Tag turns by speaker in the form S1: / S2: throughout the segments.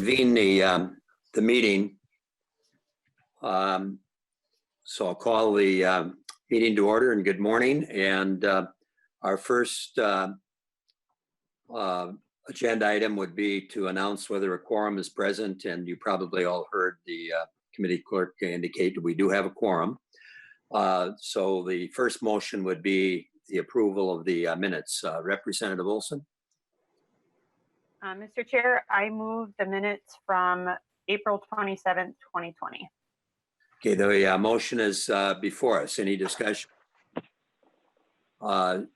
S1: convene the meeting. So I'll call the meeting to order, and good morning. And our first agenda item would be to announce whether a quorum is present. And you probably all heard the committee clerk indicate that we do have a quorum. So the first motion would be the approval of the minutes. Representative Olson.
S2: Mr. Chair, I move the minutes from April 27th, 2020.
S1: Okay, the motion is before us. Any discussion?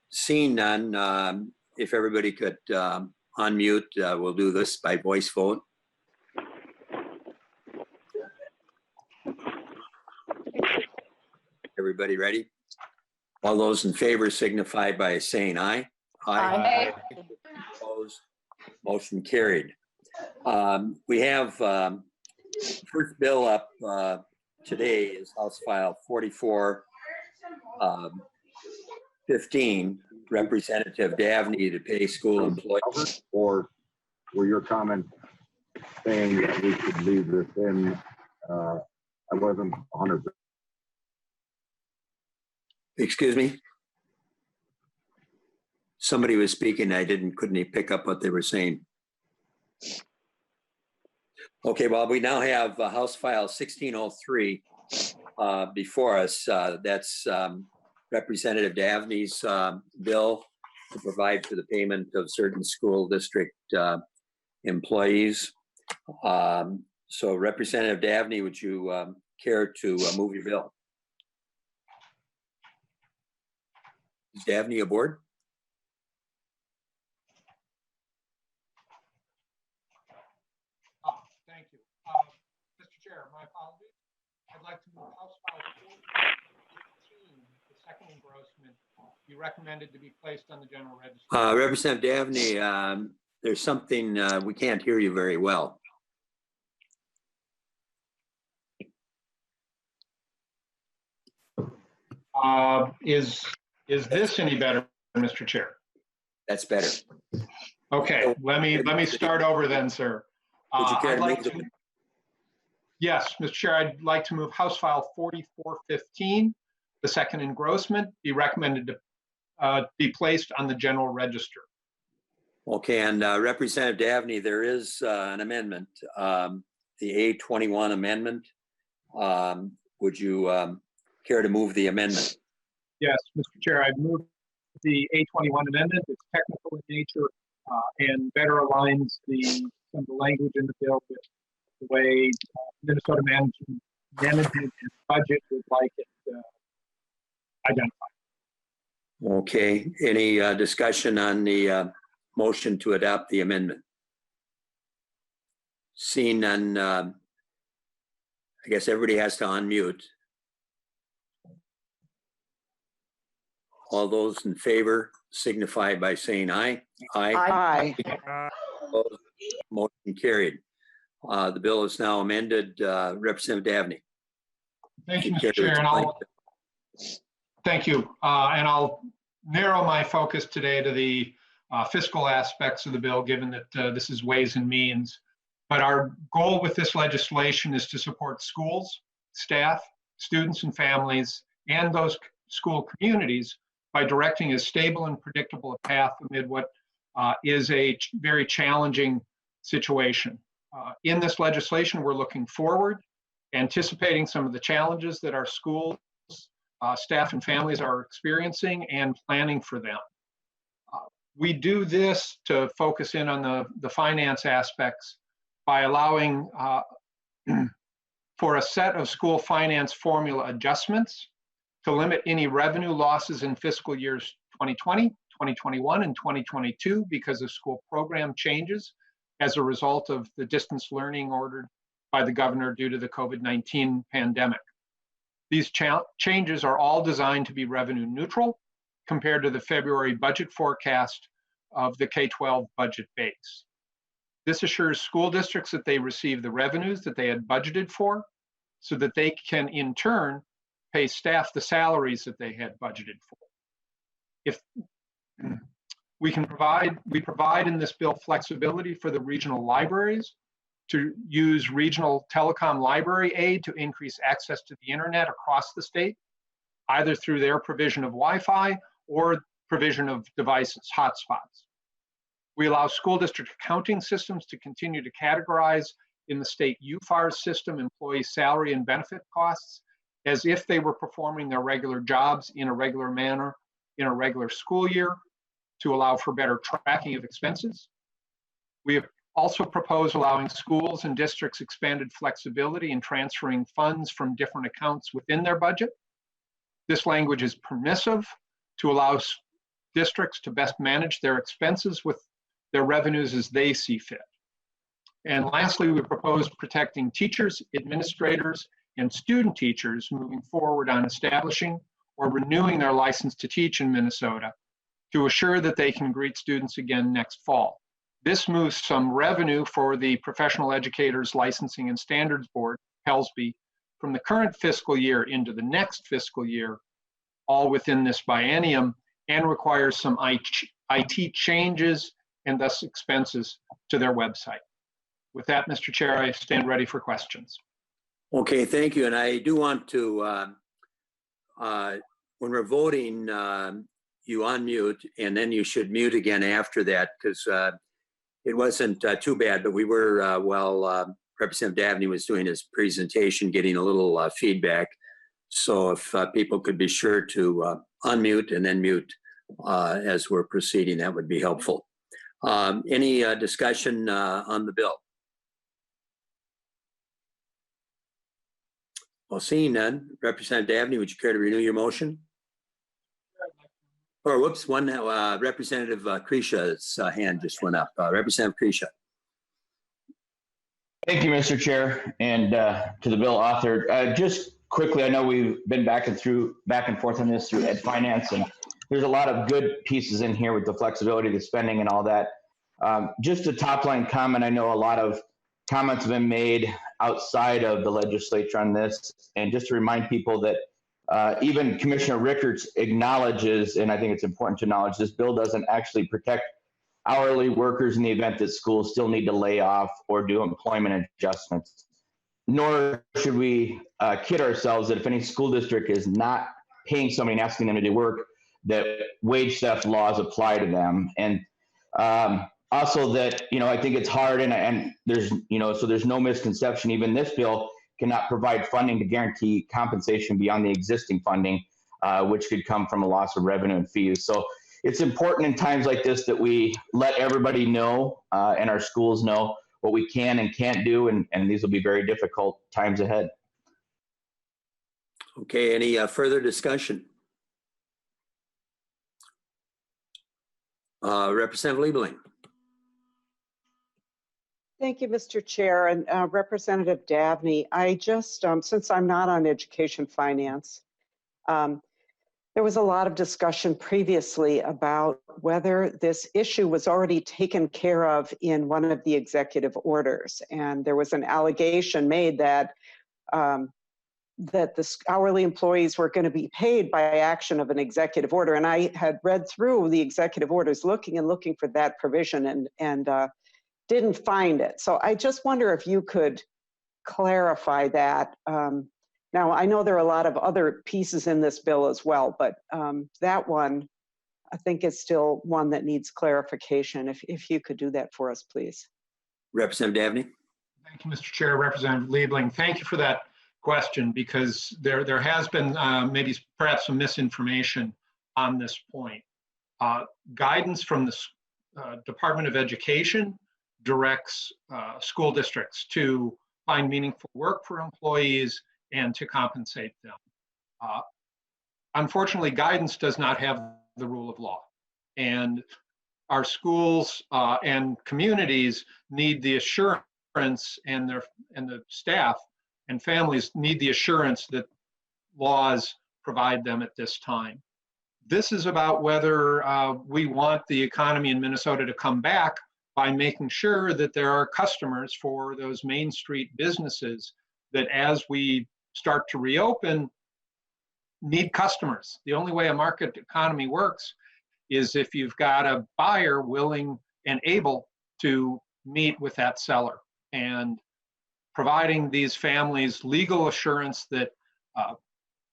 S1: Seeing none, if everybody could unmute, we'll do this by voice vote. Everybody ready? All those in favor signify by saying aye.
S2: Aye.
S1: Opposed? Motion carried. We have first bill up today is House File 4415, Representative Davnie to pay school employees.
S3: Or were your comment saying that we should leave this in? I wasn't 100%.
S1: Excuse me? Somebody was speaking. I couldn't pick up what they were saying. Okay, well, we now have House File 1603 before us. That's Representative Davnie's bill to provide for the payment of certain school district employees. So Representative Davnie, would you care to move your bill? Is Davnie aboard?
S4: Thank you. Mr. Chair, my apologies. I'd like to move House File 415, the second engrossment, be recommended to be placed on the general register.
S1: Representative Davnie, there's something, we can't hear you very well.
S4: Is this any better, Mr. Chair?
S1: That's better.
S4: Okay, let me start over then, sir.
S1: Would you care to move
S4: Yes, Mr. Chair, I'd like to move House File 4415, the second engrossment, be recommended to be placed on the general register.
S1: Okay, and Representative Davnie, there is an amendment, the A21 amendment. Would you care to move the amendment?
S4: Yes, Mr. Chair, I've moved the A21 amendment. It's technical in nature and better aligns some of the language in the bill with the way Minnesota management and budget would like it identified.
S1: Okay, any discussion on the motion to adopt the amendment? Seeing none, I guess everybody has to unmute. All those in favor signify by saying aye.
S2: Aye.
S1: Opposed? Motion carried. The bill is now amended. Representative Davnie.
S4: Thank you, Mr. Chair, and thank you. And I'll narrow my focus today to the fiscal aspects of the bill, given that this is Ways and Means. But our goal with this legislation is to support schools, staff, students and families, and those school communities by directing a stable and predictable path amid what is a very challenging situation. In this legislation, we're looking forward, anticipating some of the challenges that our schools, staff and families are experiencing and planning for them. We do this to focus in on the finance aspects by allowing for a set of school finance formula adjustments to limit any revenue losses in fiscal years 2020, 2021, and 2022 because of school program changes as a result of the distance learning ordered by the governor due to the COVID-19 pandemic. These changes are all designed to be revenue neutral compared to the February budget forecast of the K-12 budget base. This assures school districts that they receive the revenues that they had budgeted for so that they can in turn pay staff the salaries that they had budgeted for. If we provide in this bill flexibility for the regional libraries to use regional telecom library aid to increase access to the internet across the state, either through their provision of Wi-Fi or provision of devices, hotspots. We allow school district accounting systems to continue to categorize in the state UFAR system employee salary and benefit costs as if they were performing their regular jobs in a regular manner in a regular school year to allow for better tracking of expenses. We have also proposed allowing schools and districts expanded flexibility in transferring funds from different accounts within their budget. This language is permissive to allow districts to best manage their expenses with their revenues as they see fit. And lastly, we propose protecting teachers, administrators, and student teachers moving forward on establishing or renewing their license to teach in Minnesota to assure that they can greet students again next fall. This moves some revenue for the Professional Educators Licensing and Standards Board, PELSB, from the current fiscal year into the next fiscal year, all within this biennium, and requires some IT changes and thus expenses to their website. With that, Mr. Chair, I stand ready for questions.
S1: Okay, thank you. And I do want to, when we're voting, you unmute and then you should mute again after that, because it wasn't too bad, but we were, while Representative Davnie was doing his presentation, getting a little feedback. So if people could be sure to unmute and then mute as we're proceeding, that would be helpful. Any discussion on the bill? Well, seeing none, Representative Davnie, would you care to renew your motion? Or whoops, one Representative Krisha's hand just went up. Representative Krisha.
S5: Thank you, Mr. Chair, and to the bill author. Just quickly, I know we've been back and forth on this through Ed Finance, and there's a lot of good pieces in here with the flexibility, the spending, and all that. Just a top line comment. I know a lot of comments have been made outside of the legislature on this, and just to remind people that even Commissioner Rickards acknowledges, and I think it's important to acknowledge, this bill doesn't actually protect hourly workers in the event that schools still need to lay off or do employment adjustments. Nor should we kid ourselves that if any school district is not paying somebody and asking them to do work, that wage theft laws apply to them. And also that, I think it's hard and there's, so there's no misconception, even this bill cannot provide funding to guarantee compensation beyond the existing funding, which could come from a loss of revenue and fees. So it's important in times like this that we let everybody know and our schools know what we can and can't do, and these will be very difficult times ahead.
S1: Okay, any further discussion? Representative Lillie.
S6: Thank you, Mr. Chair, and Representative Davnie. I just, since I'm not on education finance, there was a lot of discussion previously about whether this issue was already taken care of in one of the executive orders. And there was an allegation made that that the hourly employees were going to be paid by action of an executive order. And I had read through the executive orders looking for that provision and didn't find it. So I just wonder if you could clarify that. Now, I know there are a lot of other pieces in this bill as well, but that one, I think, is still one that needs clarification. If you could do that for us, please.
S1: Representative Davnie.
S4: Thank you, Mr. Chair. Representative Liebling, thank you for that question, because there has been maybe perhaps some misinformation on this point. Guidance from the Department of Education directs school districts to find meaningful work for employees and to compensate them. Unfortunately, guidance does not have the rule of law, and our schools and communities need the assurance, and the staff and families need the assurance that laws provide them at this time. This is about whether we want the economy in Minnesota to come back by making sure that there are customers for those Main Street businesses that, as we start to reopen, need customers. The only way a market economy works is if you've got a buyer willing and able to meet with that seller. and providing these families legal assurance that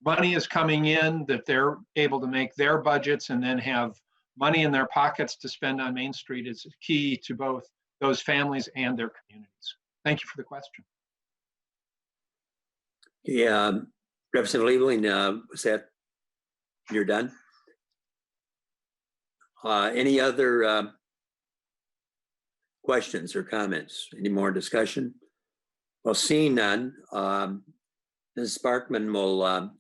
S4: money is coming in, that they're able to make their budgets and then have money in their pockets to spend on Main Street is key to both those families and their communities. Thank you for the question.
S1: Yeah, Representative Lillie, was that, you're done? Any other questions or comments? Any more discussion? Well, seeing none, Ms. Sparkman will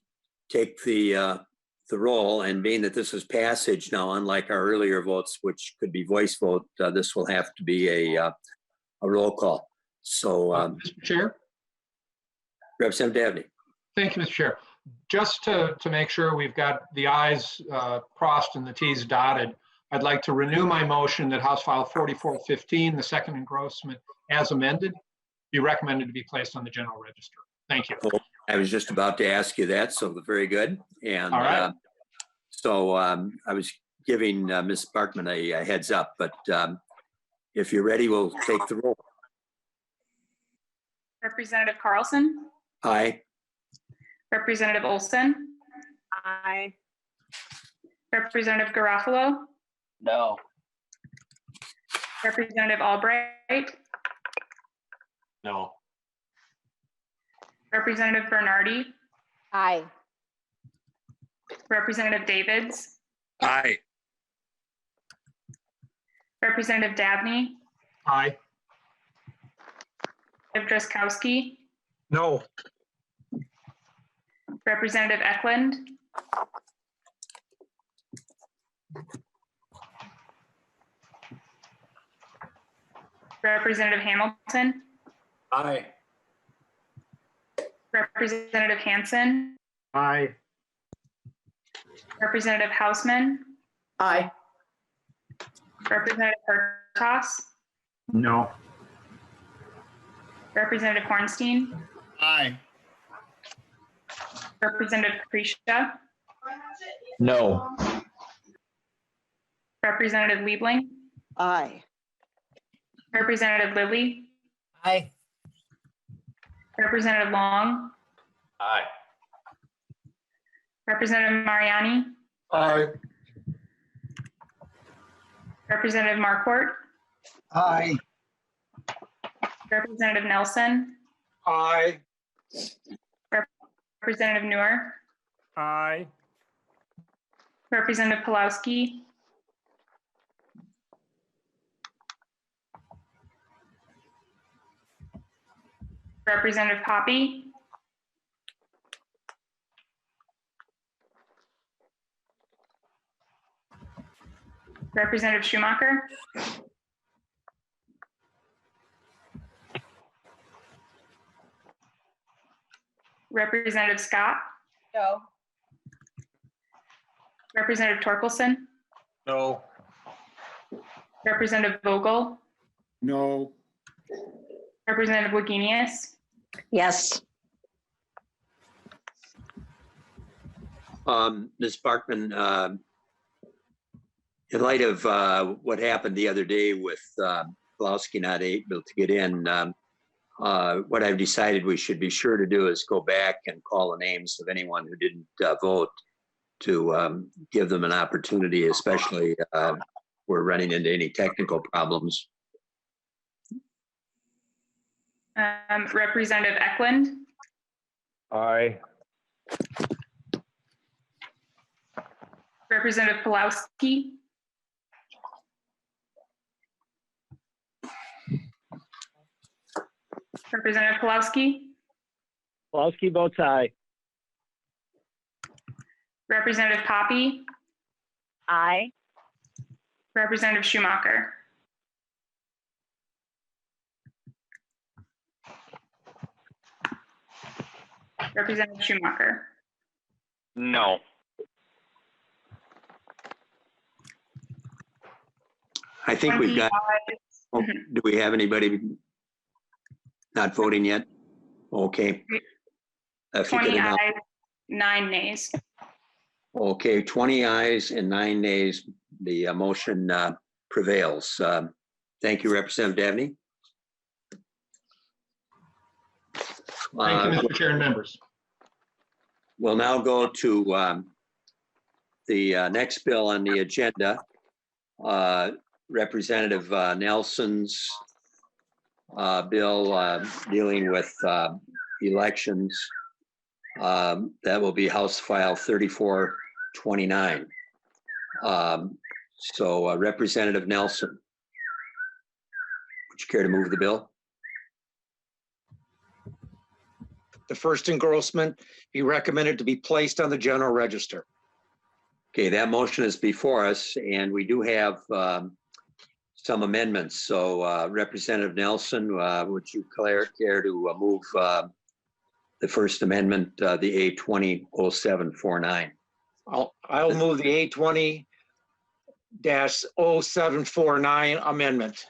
S1: take the roll, and being that this is passage now, unlike our earlier votes, which could be voice vote, this will have to be a roll call. So,
S4: Mr. Chair?
S1: Representative Davnie.
S4: Thank you, Mr. Chair. Just to make sure we've got the I's crossed and the T's dotted, I'd like to renew my motion that House File 4415, the second engrossment as amended, be recommended to be placed on the general register. Thank you.
S1: I was just about to ask you that, so very good. And
S4: all right.
S1: So I was giving Ms. Sparkman a heads up, but if you're ready, we'll take the roll.
S7: Representative Carlson?
S1: Aye.
S7: Representative Olson?
S2: Aye.
S7: Representative Garofalo?
S8: No.
S7: Representative Albright?
S8: No.
S7: Representative Bernardi?
S9: Aye.
S7: Representative Davids?
S8: Aye.
S7: Representative Davnie?
S4: Aye.
S7: Representative Drazkowski?
S8: No.
S7: Representative Eklund? Representative Hamilton?
S8: Aye.
S7: Representative Hansen?
S8: Aye.
S7: Representative Hausman?
S9: Aye.
S7: Representative Hertas?
S8: No.
S7: Representative Hornstein?
S8: Aye.
S7: Representative Capricia?
S5: No.
S7: Representative Liebling?
S6: Aye.
S7: Representative Lillie?
S9: Aye.
S7: Representative Long?
S8: Aye.
S7: Representative Mariani?
S8: Aye.
S7: Representative Marquardt?
S8: Aye.
S7: Representative Nelson?
S8: Aye.
S7: Representative Neuer?
S8: Aye.
S7: Representative Pulowski? Representative Poppy? Representative Schumacher? Representative Scott?
S9: No.
S7: Representative Torkelson?
S8: No.
S7: Representative Vogel?
S8: No.
S7: Representative Wagenius?
S9: Yes.
S1: Ms. Sparkman, in light of what happened the other day with Pulowski not able to get in, what I've decided we should be sure to do is go back and call the names of anyone who didn't vote to give them an opportunity, especially if we're running into any technical problems.
S7: Representative Eklund?
S8: Aye.
S7: Representative Pulowski? Representative Pulowski?
S8: Pulowski votes aye.
S7: Representative Poppy?
S9: Aye.
S7: Representative Schumacher? Representative Schumacher?
S8: No.
S1: I think we've got,
S7: 20 ayes.
S1: do we have anybody not voting yet? Okay. If you could
S7: 20
S1: announce-
S7: ayes, 9 nays.
S1: Okay, 20 ayes and 9 nays. The motion prevails. Thank you, Representative Davnie.
S4: Thank you,
S1: Uh,
S4: Mr. Chair and members.
S1: We'll now go to the next bill on the agenda. Representative Nelson's bill dealing with elections. That will be House File 3429. So Representative Nelson, would you care to move the bill?
S10: The first engrossment be recommended to be placed on the general register.
S1: Okay, that motion is before us, and we do have some amendments. So Representative Nelson, would you care to move the First Amendment, the A20-0749?
S10: I'll move the A20-0749 amendment.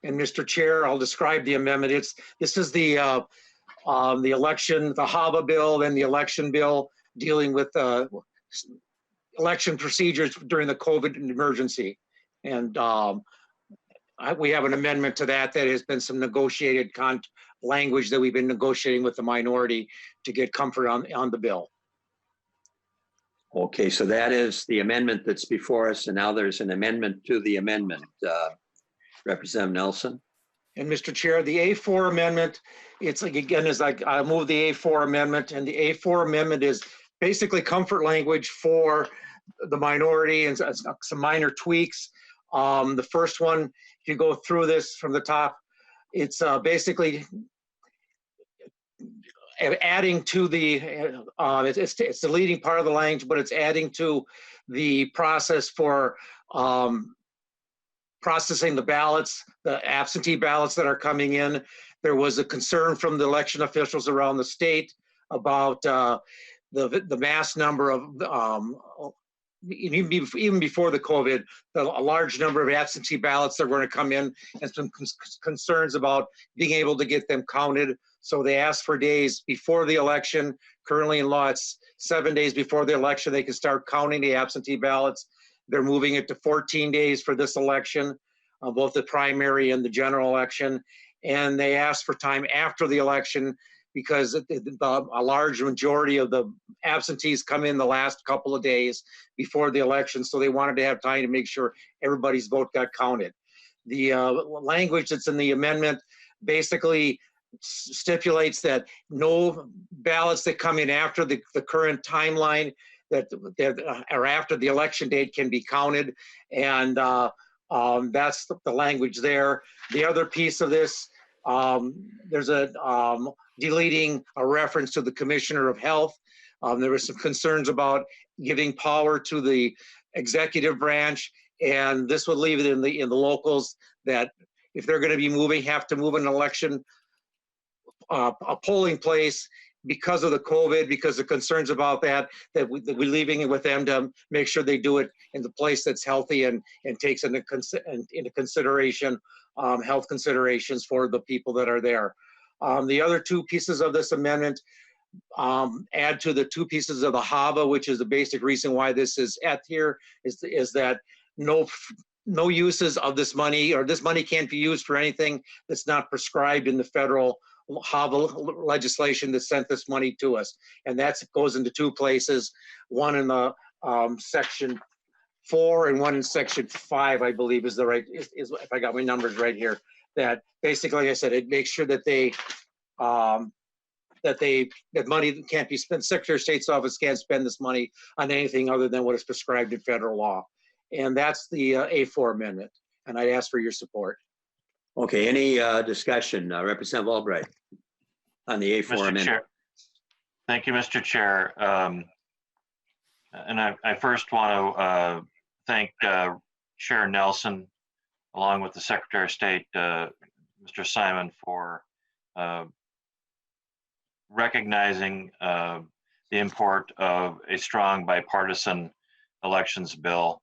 S10: And Mr. Chair, I'll describe the amendment. This is the election, the HABA bill, and the election bill dealing with election procedures during the COVID emergency. And we have an amendment to that has been some negotiated language that we've been negotiating with the minority to get comfort on the bill.
S1: Okay, so that is the amendment that's before us, and now there's an amendment to the amendment. Representative Nelson?
S10: And Mr. Chair, the A4 amendment, it's like, again, is like, I move the A4 amendment, and the A4 amendment is basically comfort language for the minority and some minor tweaks. The first one, if you go through this from the top, it's basically adding to the, it's deleting part of the language, but it's adding to the process for processing the ballots, the absentee ballots that are coming in. There was a concern from the election officials around the state about the mass number of, even before the COVID, a large number of absentee ballots that were going to come in, and some concerns about being able to get them counted. So they asked for days before the election. Currently in law, it's 7 days before the election, they can start counting the absentee ballots. They're moving it to 14 days for this election, both the primary and the general election. And they asked for time after the election because a large majority of the absentees come in the last couple of days before the election. So they wanted to have time to make sure everybody's vote got counted. The language that's in the amendment basically stipulates that no ballots that come in after the current timeline that are after the election date can be counted. And that's the language there. The other piece of this, there's a deleting a reference to the Commissioner of Health. There were some concerns about giving power to the executive branch, and this would leave it in the locals that if they're going to be have to move an election, a polling place because of the COVID, because of concerns about that we're leaving it with them to make sure they do it in the place that's healthy and takes into consideration health considerations for the people that are there. The other two pieces of this amendment add to the two pieces of the HAVA, which is the basic reason why this is here, is that no uses of this money, or this money can't be used for anything that's not prescribed in the federal HAVA legislation that sent this money to us. And that goes into two places, one in the section 4 and one in section 5, I believe is the right, is if I got my numbers right here, that basically, like I said, it makes sure that that money can't be spent. Secretary of State's office can't spend this money on anything other than what is prescribed in federal law. And that's the A4 amendment. And I'd ask for your support.
S1: Okay, any discussion? Representative Albright on the A4 amendment.
S11: Chair. Thank you, Mr. Chair. And I first want to thank Chair Nelson, along with the Secretary of State, Mr. Simon, for recognizing the import of a strong bipartisan elections bill.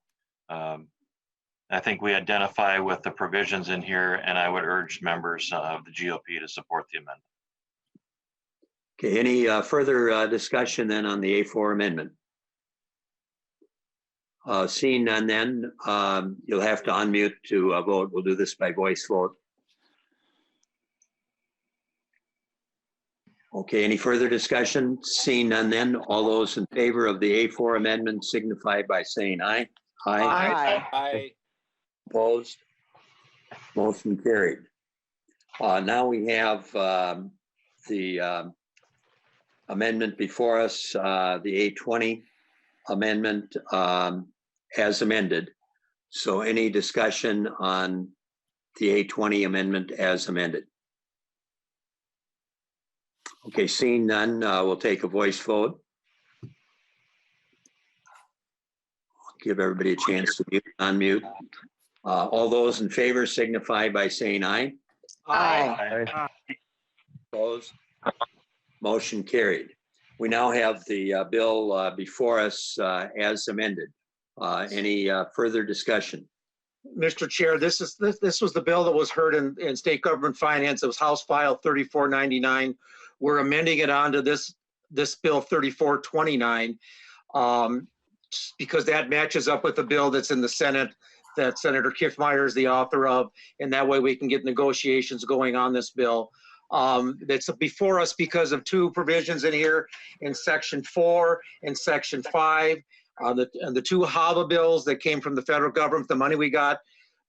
S11: I think we identify with the provisions in here, and I would urge members of the GOP to support the amendment.
S1: Okay, any further discussion then on the A4 amendment? Seeing none then, you'll have to unmute to vote. We'll do this by voice vote. Okay, any further discussion? Seeing none then, all those in favor of the A4 amendment signify by saying aye. Aye.
S9: Aye.
S1: Opposed? Motion carried. Now we have the amendment before us, the A20 amendment as amended. So any discussion on the A20 amendment as amended? Okay, seeing none, we'll take a voice vote. Give everybody a chance to mute, unmute. All those in favor signify by saying aye.
S9: Aye.
S1: Opposed? Motion carried. We now have the bill before us as amended. Any further discussion?
S10: Mr. Chair, this was the bill that was heard in State Government Finance. It was House File 3499. We're amending it onto this bill 3429 because that matches up with the bill that's in the Senate that Senator Kiffmeyer is the author of, and that way we can get negotiations going on this bill. That's before us because of two provisions in here in Section 4 and Section 5. The two HAVA bills that came from the federal government, the money we got,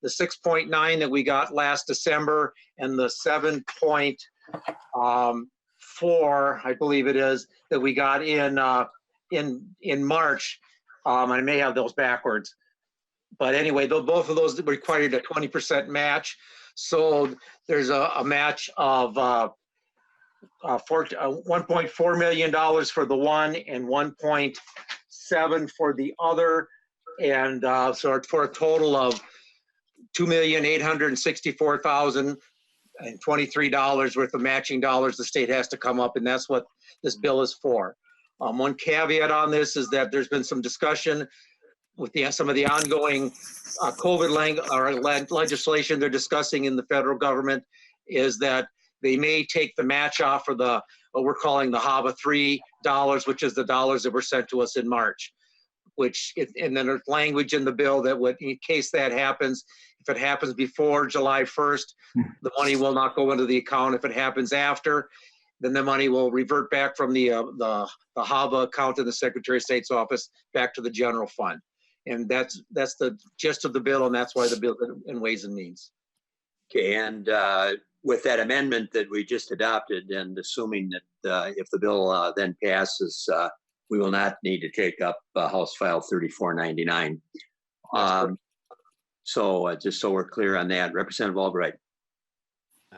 S10: the 6.9 that we got last December, and the 7.4, I believe it is, that we got in March. I may have those backwards, but anyway, both of those required a 20% match. So there's a match of $1.4 million for the one and 1.7 for the other, and so it's for a total of $2,864,023 worth of matching dollars the state has to come up, and that's what this bill is for. One caveat on this is that there's been some discussion with some of the ongoing COVID legislation they're discussing in the federal government, is that they may take the match off for what we're calling the HAVA $3, which is the dollars that were sent to us in March. And then there's language in the bill that would, in case that happens, if it happens before July 1st, the money will not go into the account. If it happens after, then the money will revert back from the HAVA account in the Secretary of State's office back to the general fund. And that's the gist of the bill, and that's why the bill in Ways and Means.
S1: Okay, and with that amendment that we just adopted, and assuming that if the bill then passes, we will not need to take up House File 3499. So just so we're clear on that, Representative Albright.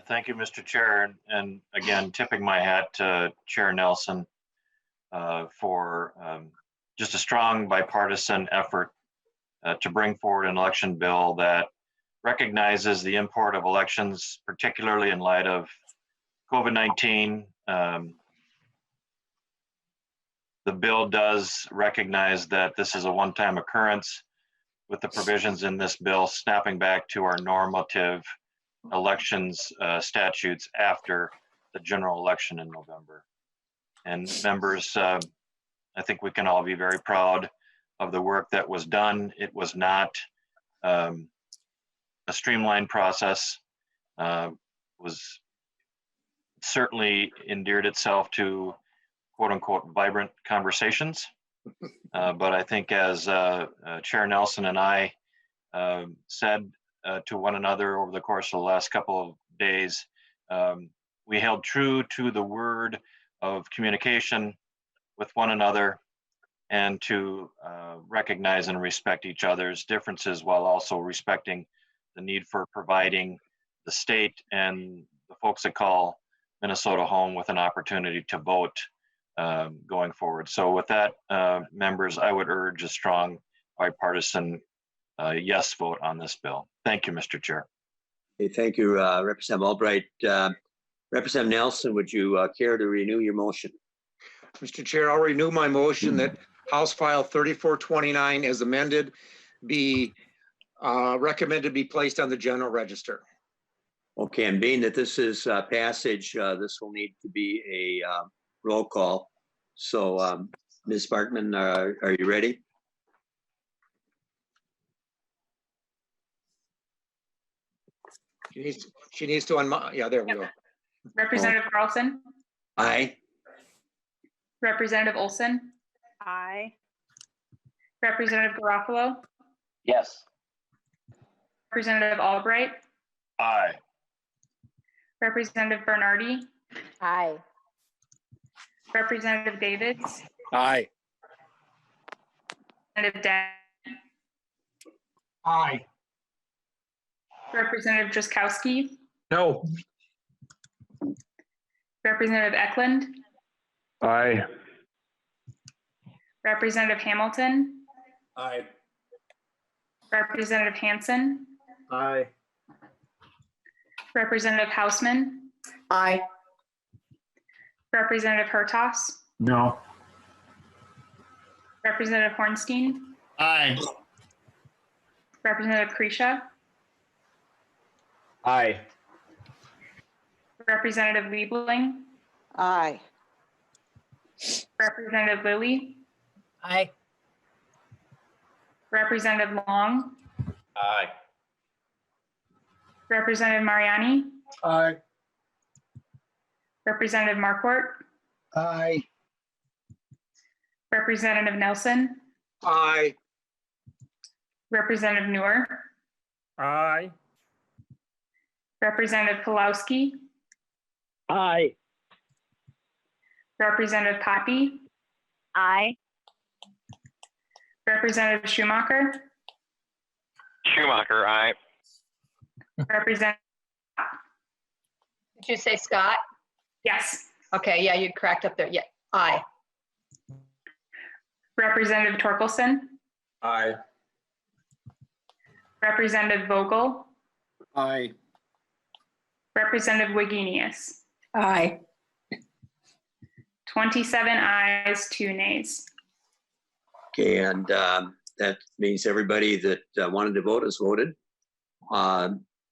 S11: Thank you, Mr. Chair. And again, tipping my hat to Chair Nelson for just a strong bipartisan effort to bring forward an election bill that recognizes the import of elections, particularly in light of COVID-19. The bill does recognize that this is a one-time occurrence, with the provisions in this bill snapping back to our normative elections statutes after the general election in November. And members, I think we can all be very proud of the work that was done. It was not a streamlined process, was certainly endeared itself to quote unquote vibrant conversations. But I think as Chair Nelson and I said to one another over the course of the last couple of days, we held true to the word of communication with one another, and to recognize and respect each other's differences while also respecting the need for providing the state and the folks that call Minnesota home with an opportunity to vote going forward. So with that, members, I would urge a strong bipartisan yes vote on this bill. Thank you, Mr. Chair.
S1: Okay, thank you, Representative Albright. Representative Nelson, would you care to renew your motion?
S10: Mr. Chair, I'll renew my motion that House File 3429 as amended be recommended to be placed on the general register.
S1: Okay, and being that this is passage, this will need to be a roll call. So Ms. Bartman, are you ready?
S10: She needs to unmute. Yeah, there we go.
S7: Representative Carlson?
S1: Aye.
S7: Representative Olson,
S2: Aye.
S7: Representative Garofalo,
S5: Yes.
S7: Representative Albright,
S8: Aye.
S7: Representative Bernardi,
S12: Aye.
S7: Representative Davids,
S8: Aye.
S7: Representative
S4: Aye.
S7: Representative Drazkowski,
S8: No.
S7: Representative Eklund,
S8: Aye.
S7: Representative Hamilton,
S8: Aye.
S7: Representative Hansen,
S8: Aye.
S7: Representative Hausman,
S12: Aye.
S7: Representative Hertas,
S8: No.
S7: Representative Hornstein,
S8: Aye.
S7: Representative Krisha,
S5: Aye.
S7: Representative Liebling,
S6: Aye.
S7: Representative Lillie,
S12: Aye.
S7: Representative Long,
S8: Aye.
S7: Representative Mariani,
S8: Aye.
S7: Representative Marquardt,
S8: Aye.
S7: Representative Nelson,
S10: Aye.
S7: Representative Newer,
S8: Aye.
S7: Representative Pulowski,
S8: Aye.
S7: Representative Poppy,
S12: Aye.
S7: Representative Schumacher,
S8: Schumacher, aye.
S7: Representative,
S12: Did you say Scott?
S7: yes,
S12: Okay, yeah, you cracked up there. Yeah, aye.
S7: Representative Torkelson,
S8: Aye.
S7: Representative Vogel,
S8: Aye.
S7: Representative Wagenius.
S12: Aye.
S7: 27 ayes, 2 nays.
S1: Okay, and that means everybody that wanted to vote has voted.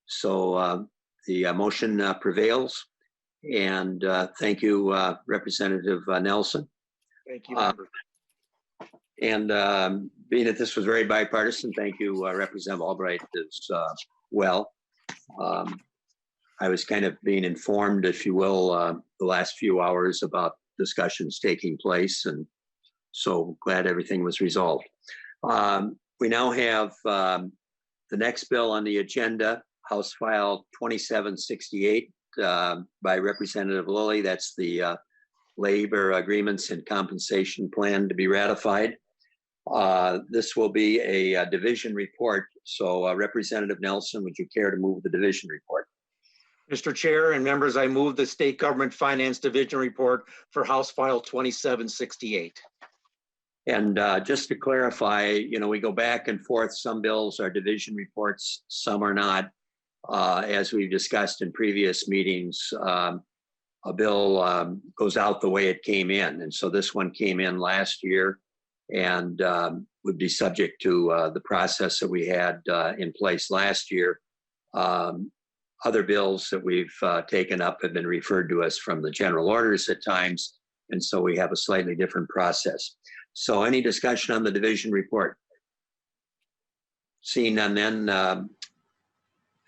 S1: So the motion prevails. And thank you, Representative Nelson.
S10: Thank you.
S1: And being that this was very bipartisan, thank you, Representative Albright, as well. I was kind of being informed, if you will, the last few hours about discussions taking place, and so glad everything was resolved. We now have the next bill on the agenda, House File 2768 by Representative Lillie. That's the labor agreements and compensation plan to be ratified. This will be a division report. So Representative Nelson, would you care to move the division report?
S10: Mr. Chair and members, I move the State Government Finance Division Report for House File 2768.
S1: And just to clarify, we go back and forth. Some bills are division reports, some are not. As we've discussed in previous meetings, a bill goes out the way it came in. And so this one came in last year and would be subject to the process that we had in place last year. Other bills that we've taken up have been referred to us from the general orders at times. And so we have a slightly different process. So any discussion on the division report? Seeing none then,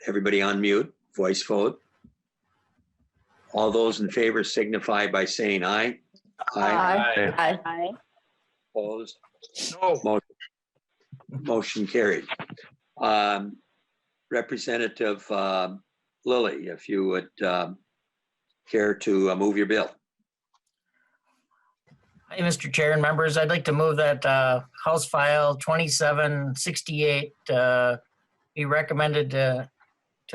S1: everybody on mute, voice vote. All those in favor signify by saying aye.
S12: Aye. Aye.
S1: Opposed?
S8: No.
S1: Motion carried. Representative Lillie, if you would care to move your bill.
S13: Hi, Mr. Chair and members. I'd like to move that House File 2768 be recommended to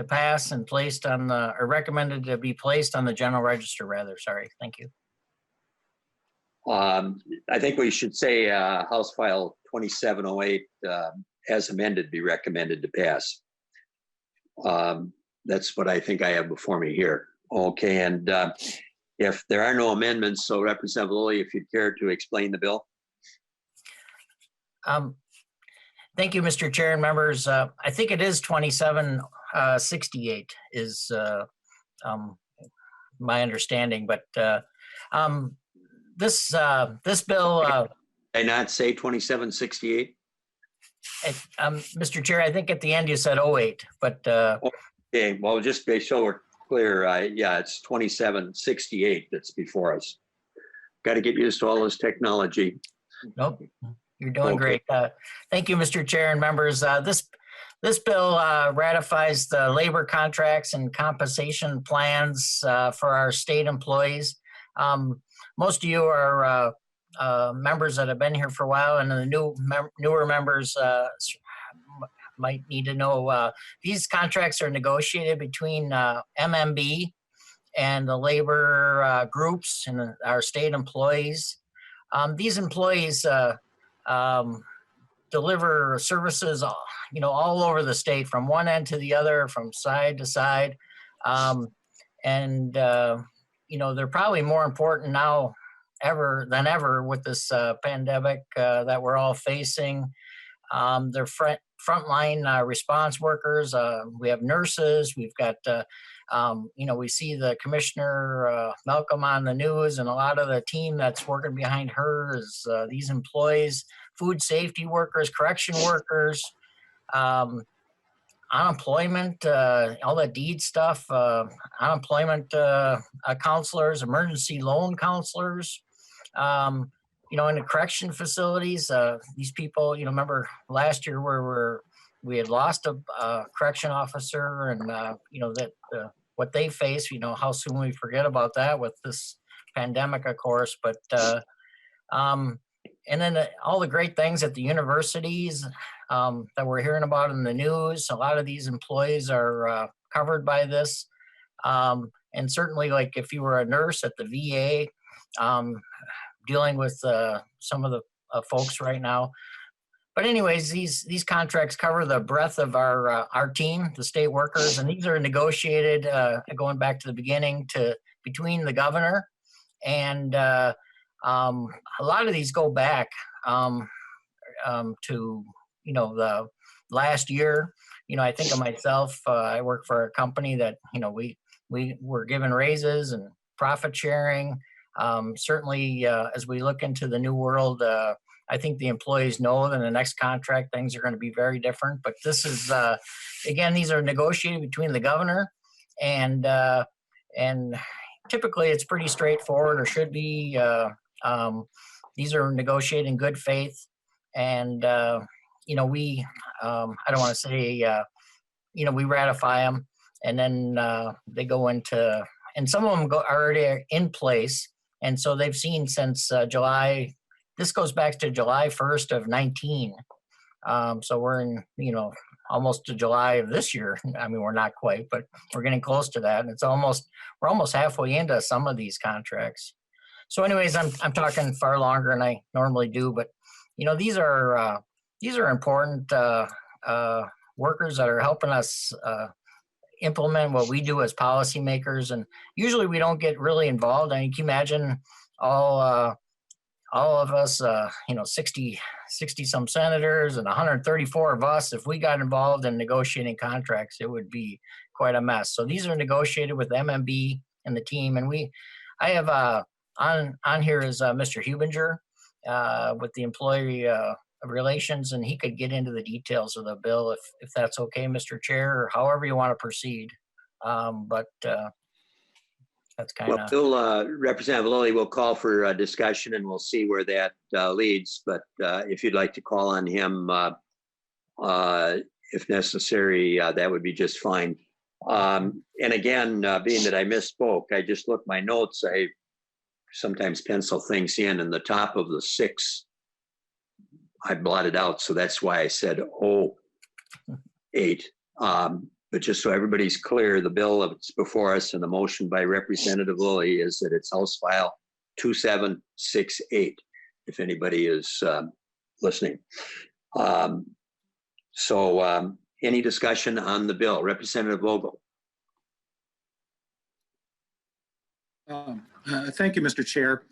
S13: pass and placed on the, or recommended to be placed on the general register, rather. Sorry. Thank you.
S1: I think we should say House File 2708 as amended be recommended to pass. That's what I think I have before me here. Okay, and if there are no amendments, so Representative Lillie, if you'd care to explain the bill.
S13: Thank you, Mr. Chair and members. I think it is 2768 is my understanding, but this bill.
S1: Did I not say 2768?
S13: Mr. Chair, I think at the end you said 08, but
S1: okay, well, just be sure clear, yeah, it's 2768 that's before us. Got to get used to all this technology.
S13: Nope, you're doing
S1: Okay.
S13: great. Thank you, Mr. Chair and members. This bill ratifies the labor contracts and compensation plans for our state employees. Most of you are members that have been here for a while, and the newer members might need to know these contracts are negotiated between MMB and the labor groups and our state employees. These employees deliver services, all over the state, from one end to the other, from side to side. And they're probably more important now than ever with this pandemic that we're all facing. They're frontline response workers. We have nurses. We've got, we see the Commissioner Malcolm on the news, and a lot of the team that's working behind her is these employees, food safety workers, correction workers, unemployment, all the deed stuff, unemployment counselors, emergency loan counselors. In the correction facilities, these people, remember last year where we had lost a correction officer, and what they face, how soon we forget about that with this pandemic, of course. But and then all the great things at the universities that we're hearing about in the news. A lot of these employees are covered by this, and certainly, like if you were a nurse at the VA. Dealing with some of the folks right now. But anyways, these contracts cover the breadth of our team, the state workers, and these are negotiated, going back to the beginning, between the governor and a lot of these go back to the last year. I think of myself. I work for a company that we were given raises and profit sharing. Certainly, as we look into the new world, I think the employees know that in the next contract, things are going to be very different. But this is, again, these are negotiated between the governor and typically it's pretty straightforward, or should be. These are negotiated in good faith. And, we, I don't want to say, we ratify them, and then they go into, and some of them are already in place. And so they've seen since July, this goes back to July 1st of 19. So we're in, almost to July of this year. I mean, we're not quite, but we're getting close to that. And we're almost halfway into some of these contracts. So anyways, I'm talking far longer than I normally do, but these are important workers that are helping us implement what we do as policymakers. And usually we don't get really involved. I mean, can you imagine all of us, 60 some senators and 134 of us, if we got involved in negotiating contracts, it would be quite a mess. So these are negotiated with MMB and the team. And I have on here is Mr. Hubinger with the employee relations, and he could get into the details of the bill if that's okay, Mr. Chair, or however you want to proceed. But that's kind of.
S1: Well, Representative Lillie will call for discussion, and we'll see where that leads. But if you'd like to call on him, if necessary, that would be just fine. And again, being that I misspoke, I just looked my notes. I sometimes pencil things in, and the top of the 6 I blotted out, so that's why I said 08. But just so everybody's clear, the bill that's before us and the motion by Representative Lillie is that it's House File 2768, if anybody is listening. So any discussion on the bill? Representative Vogel.
S14: Thank you, Mr. Chair.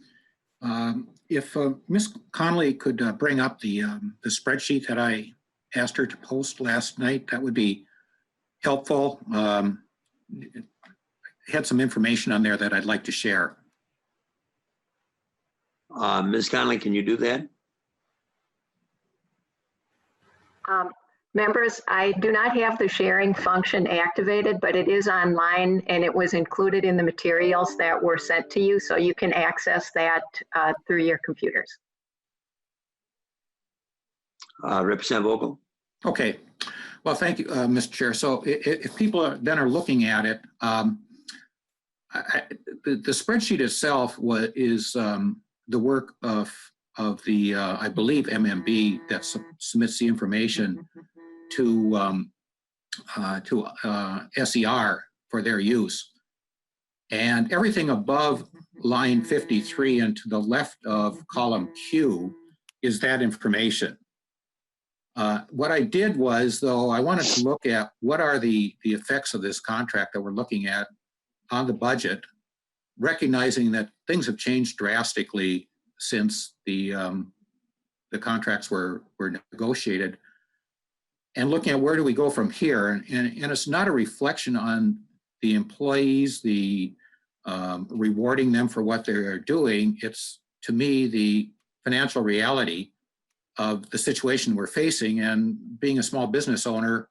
S14: If Ms. Connolly could bring up the spreadsheet that I asked her to post last night, that would be helpful. It had some information on there that I'd like to share.
S1: Ms. Connolly, can you do that?
S12: Members, I do not have the sharing function activated, but it is online and it was included in the materials that were sent to you, so you can access that through your computers.
S1: Representative Vogel?
S14: Okay. Well, thank you, Mr. Chair. So if people are looking at it, the spreadsheet itself is the work of the, I believe, MMB that submits the information to SER for their use. And everything above line 53 and to the left of column Q is that information. What I did was, though, I wanted to look at what are the effects of this contract that we're looking at on the budget, recognizing that things have changed drastically since the contracts were negotiated, and looking at where do we go from here. And it's not a reflection on the employees, the rewarding them for what they're doing. It's, to me, the financial reality of the situation we're facing. And being a small business owner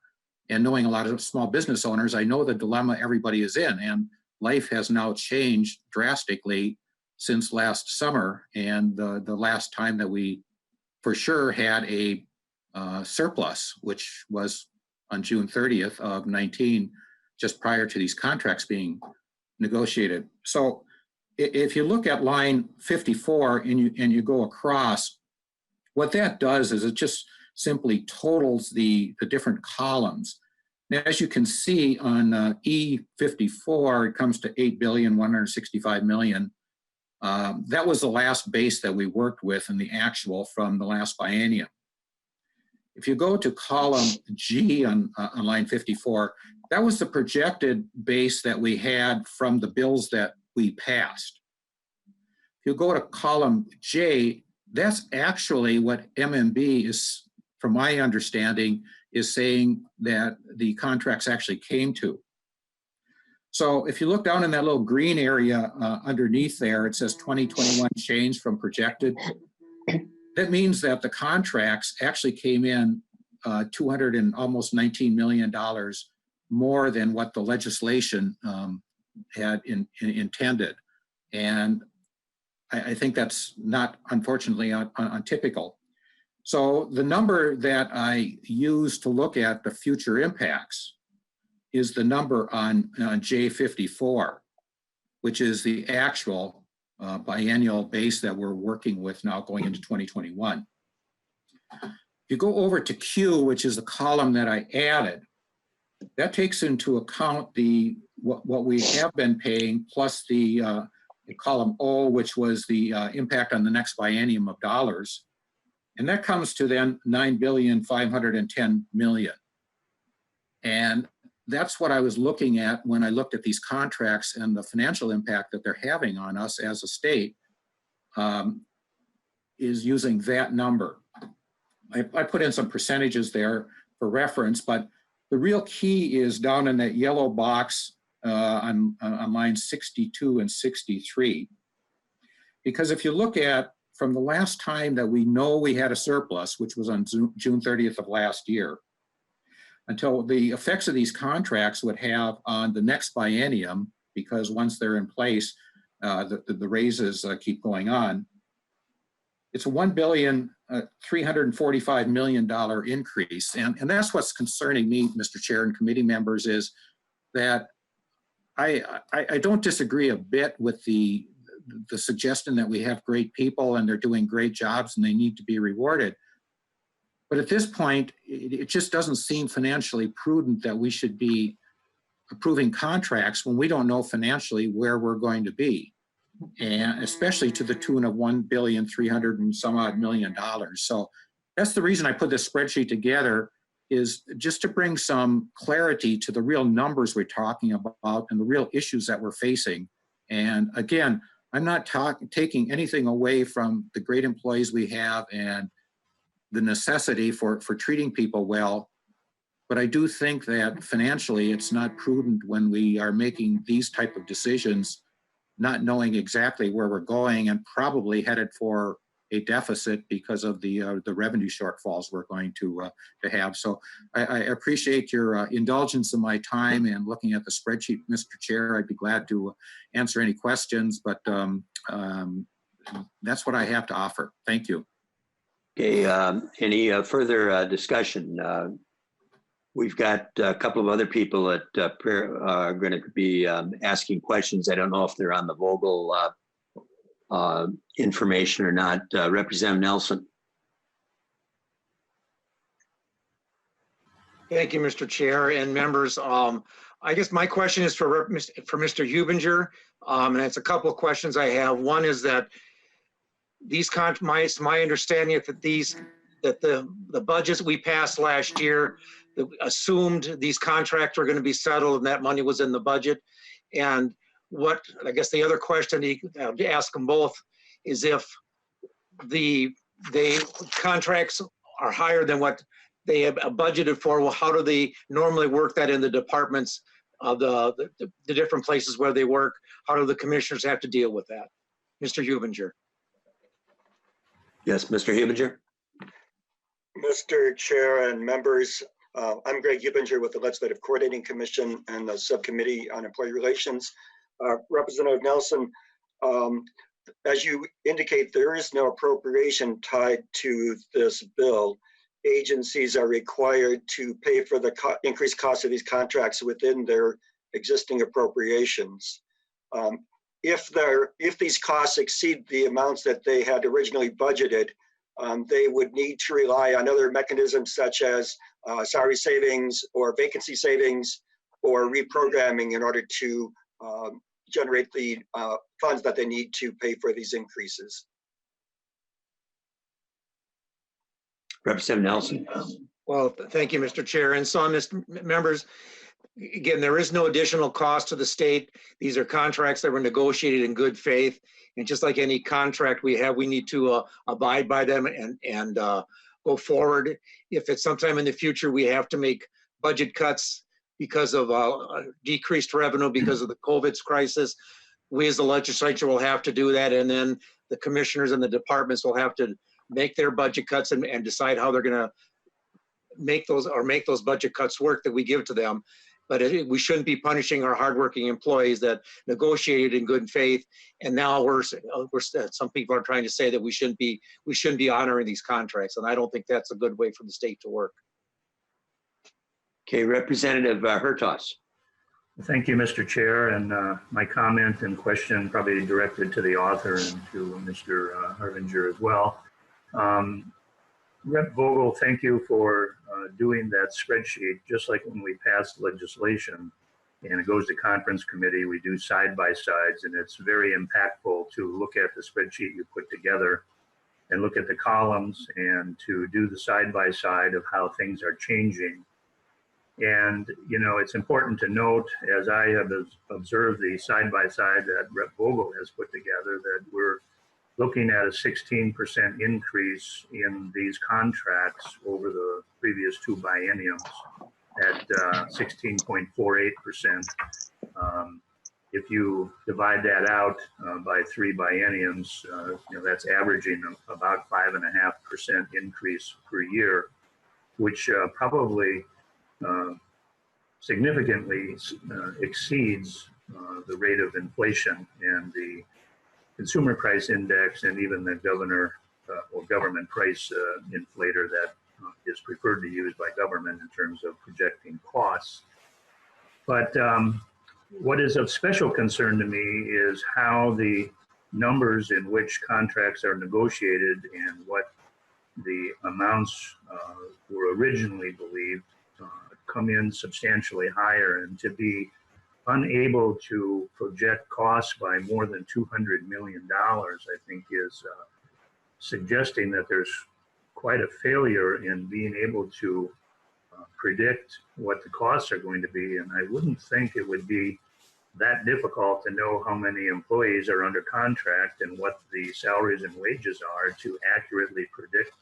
S14: and knowing a lot of small business owners, I know the dilemma everybody is in. And life has now changed drastically since last summer and the last time that we for sure had a surplus, which was on June 30th of 19, just prior to these contracts being negotiated. So if you look at line 54 and you go across, what that does is it just simply totals the different columns. Now, as you can see on E54, it comes to $8,165,000,000. That was the last base that we worked with in the actual from the last biennium. If you go to column G on line 54, that was the projected base that we had from the bills that we passed. If you go to column J, that's actually what MMB is, from my understanding, is saying that the contracts actually came to. So if you look down in that little green area underneath there, it says 2021 change from projected. That means that the contracts actually came in $200 and almost $19 million more than what the legislation had intended. And I think that's not, unfortunately, untypical. So the number that I use to look at the future impacts is the number on J54, which is the actual biennial base that we're working with now going into 2021. If you go over to Q, which is the column that I added, that takes into account what we have been paying plus the column O, which was the impact on the next biennium of dollars. And that comes to then $9,510,000,000. And that's what I was looking at when I looked at these contracts and the financial impact that they're having on us as a state, is using that number. I put in some percentages there for reference, but the real key is down in that yellow box on line 62 and 63. Because if you look at from the last time that we know we had a surplus, which was on June 30th of last year, until the effects of these contracts would have on the next biennium, because once they're in place, the raises keep going on. It's a $1,345,000,000 increase. And that's what's concerning me, Mr. Chair and committee members, is that I don't disagree a bit with the suggestion that we have great people and they're doing great jobs and they need to be rewarded. But at this point, it just doesn't seem financially prudent that we should be approving contracts when we don't know financially where we're going to be, and especially to the tune of $1,300,000,000 and some odd million. So that's the reason I put this spreadsheet together, is just to bring some clarity to the real numbers we're talking about and the real issues that we're facing. And again, I'm not taking anything away from the great employees we have and the necessity for treating people well. But I do think that financially, it's not prudent when we are making these type of decisions, not knowing exactly where we're going and probably headed for a deficit because of the revenue shortfalls we're going to have. So I appreciate your indulgence in my time and looking at the spreadsheet, Mr. Chair. I'd be glad to answer any questions, but that's what I have to offer. Thank you.
S1: Okay, any further discussion? We've got a couple of other people that are going to be asking questions. I don't know if they're on the Vogel information or not. Representative Nelson.
S10: Thank you, Mr. Chair and members. I guess my question is for Mr. Hubinger, and it's a couple of questions I have. One is that these my understanding is that the budgets we passed last year assumed these contracts were going to be settled and that money was in the budget. And what I guess the other question I'll ask them both is if the contracts are higher than what they have budgeted for, well, how do they normally work that in the departments of the different places where they work? How do the commissioners have to deal with that? Mr. Hubinger.
S1: Yes, Mr. Hubinger.
S15: Mr. Chair and members, I'm Greg Hubinger with the Legislative Coordinating Commission and the Subcommittee on Employee Relations. Representative Nelson, as you indicate, there is no appropriation tied to this bill. Agencies are required to pay for the increased cost of these contracts within their existing appropriations. If these costs exceed the amounts that they had originally budgeted, they would need to rely on other mechanisms such as salary savings or vacancy savings or reprogramming in order to generate the funds that they need to pay for these increases.
S1: Representative Nelson.
S10: Well, thank you, Mr. Chair. And so, members, again, there is no additional cost to the state. These are contracts that were negotiated in good faith. And just like any contract we have, we need to abide by them and go forward. If it's sometime in the future, we have to make budget cuts because of decreased revenue because of the COVID crisis, we as the legislature will have to do that. And then the commissioners and the departments will have to make their budget cuts and decide how they're going to make those budget cuts work that we give to them. But we shouldn't be punishing our hardworking employees that negotiated in good faith. And now some people are trying to say that we shouldn't be honoring these contracts. And I don't think that's a good way for the state to work.
S1: Okay, Representative Hertaus.
S16: Thank you, Mr. Chair. And my comment and question probably directed to the author and to Mr. Harbinger as well. Rep. Vogel, thank you for doing that spreadsheet. Just like when we pass legislation and it goes to conference committee, we do side-by-sides, and it's very impactful to look at the spreadsheet you put together and look at the columns and to do the side-by-side of how things are changing. And, you know, it's important to note, as I have observed the side-by-side that Rep. Vogel has put together, that we're looking at a 16% increase in these contracts over the previous two bienniums at 16.48%. If you divide that out by three bienniums, you know, that's averaging about 5.5% increase per year, which probably significantly exceeds the rate of inflation and the consumer price index and even the government price inflator that is preferred to use by government in terms of projecting costs. But what is of special concern to me is how the numbers in which contracts are negotiated and what the amounts were originally believed come in substantially higher, and to be unable to project costs by more than $200 million, I think is suggesting that there's quite a failure in being able to predict what the costs are going to be. And I wouldn't think it would be that difficult to know how many employees are under contract and what the salaries and wages are to accurately predict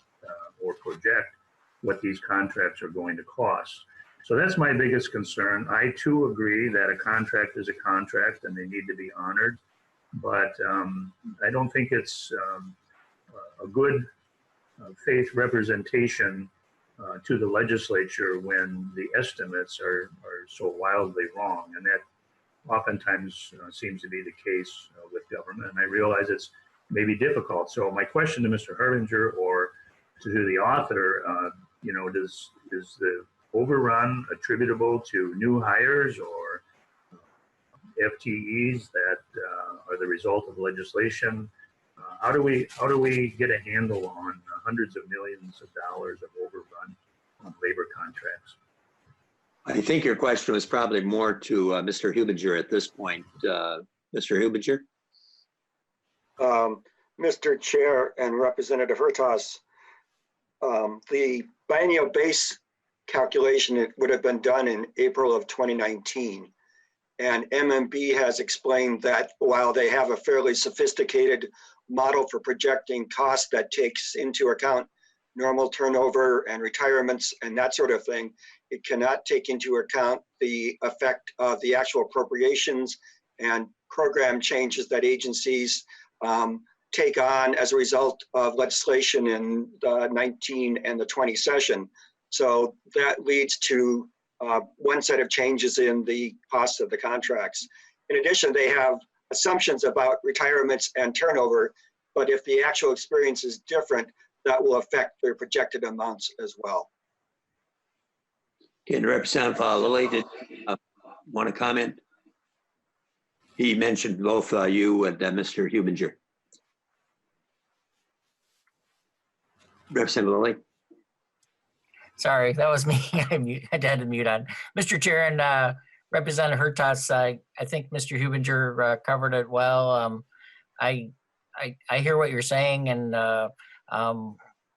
S16: or project what these contracts are going to cost. So that's my biggest concern. I too agree that a contract is a contract and they need to be honored, but I don't think it's a good faith representation to the legislature when the estimates are so wildly wrong. And that oftentimes seems to be the case with government. And I realize it's maybe difficult. So my question to Mr. Herbinger or to the author, is the overrun attributable to new hires or FTEs that are the result of legislation? How do we get a handle on hundreds of millions of dollars of overrun on labor contracts?
S1: I think your question was probably more to Mr. Hubinger at this point. Mr. Hubinger?
S15: Mr. Chair and Representative Hertas, the biennial base calculation, it would have been done in April of 2019. And MMB has explained that while they have a fairly sophisticated model for projecting costs that takes into account normal turnover and retirements and that sort of thing, it cannot take into account the effect of the actual appropriations and program changes that agencies take on as a result of legislation in the 19 and the 20 session. So that leads to one set of changes in the cost of the contracts. In addition, they have assumptions about retirements and turnover, but if the actual experience is different, that will affect their projected amounts as well.
S1: Can Representative Lillie did want to comment? He mentioned both you and Mr. Hubinger. Representative Lillie.
S13: Sorry, that was me. I had to mute on. Mr. Chair and Representative Hertas, I think Mr. Hubinger covered it well. I hear what you're saying, and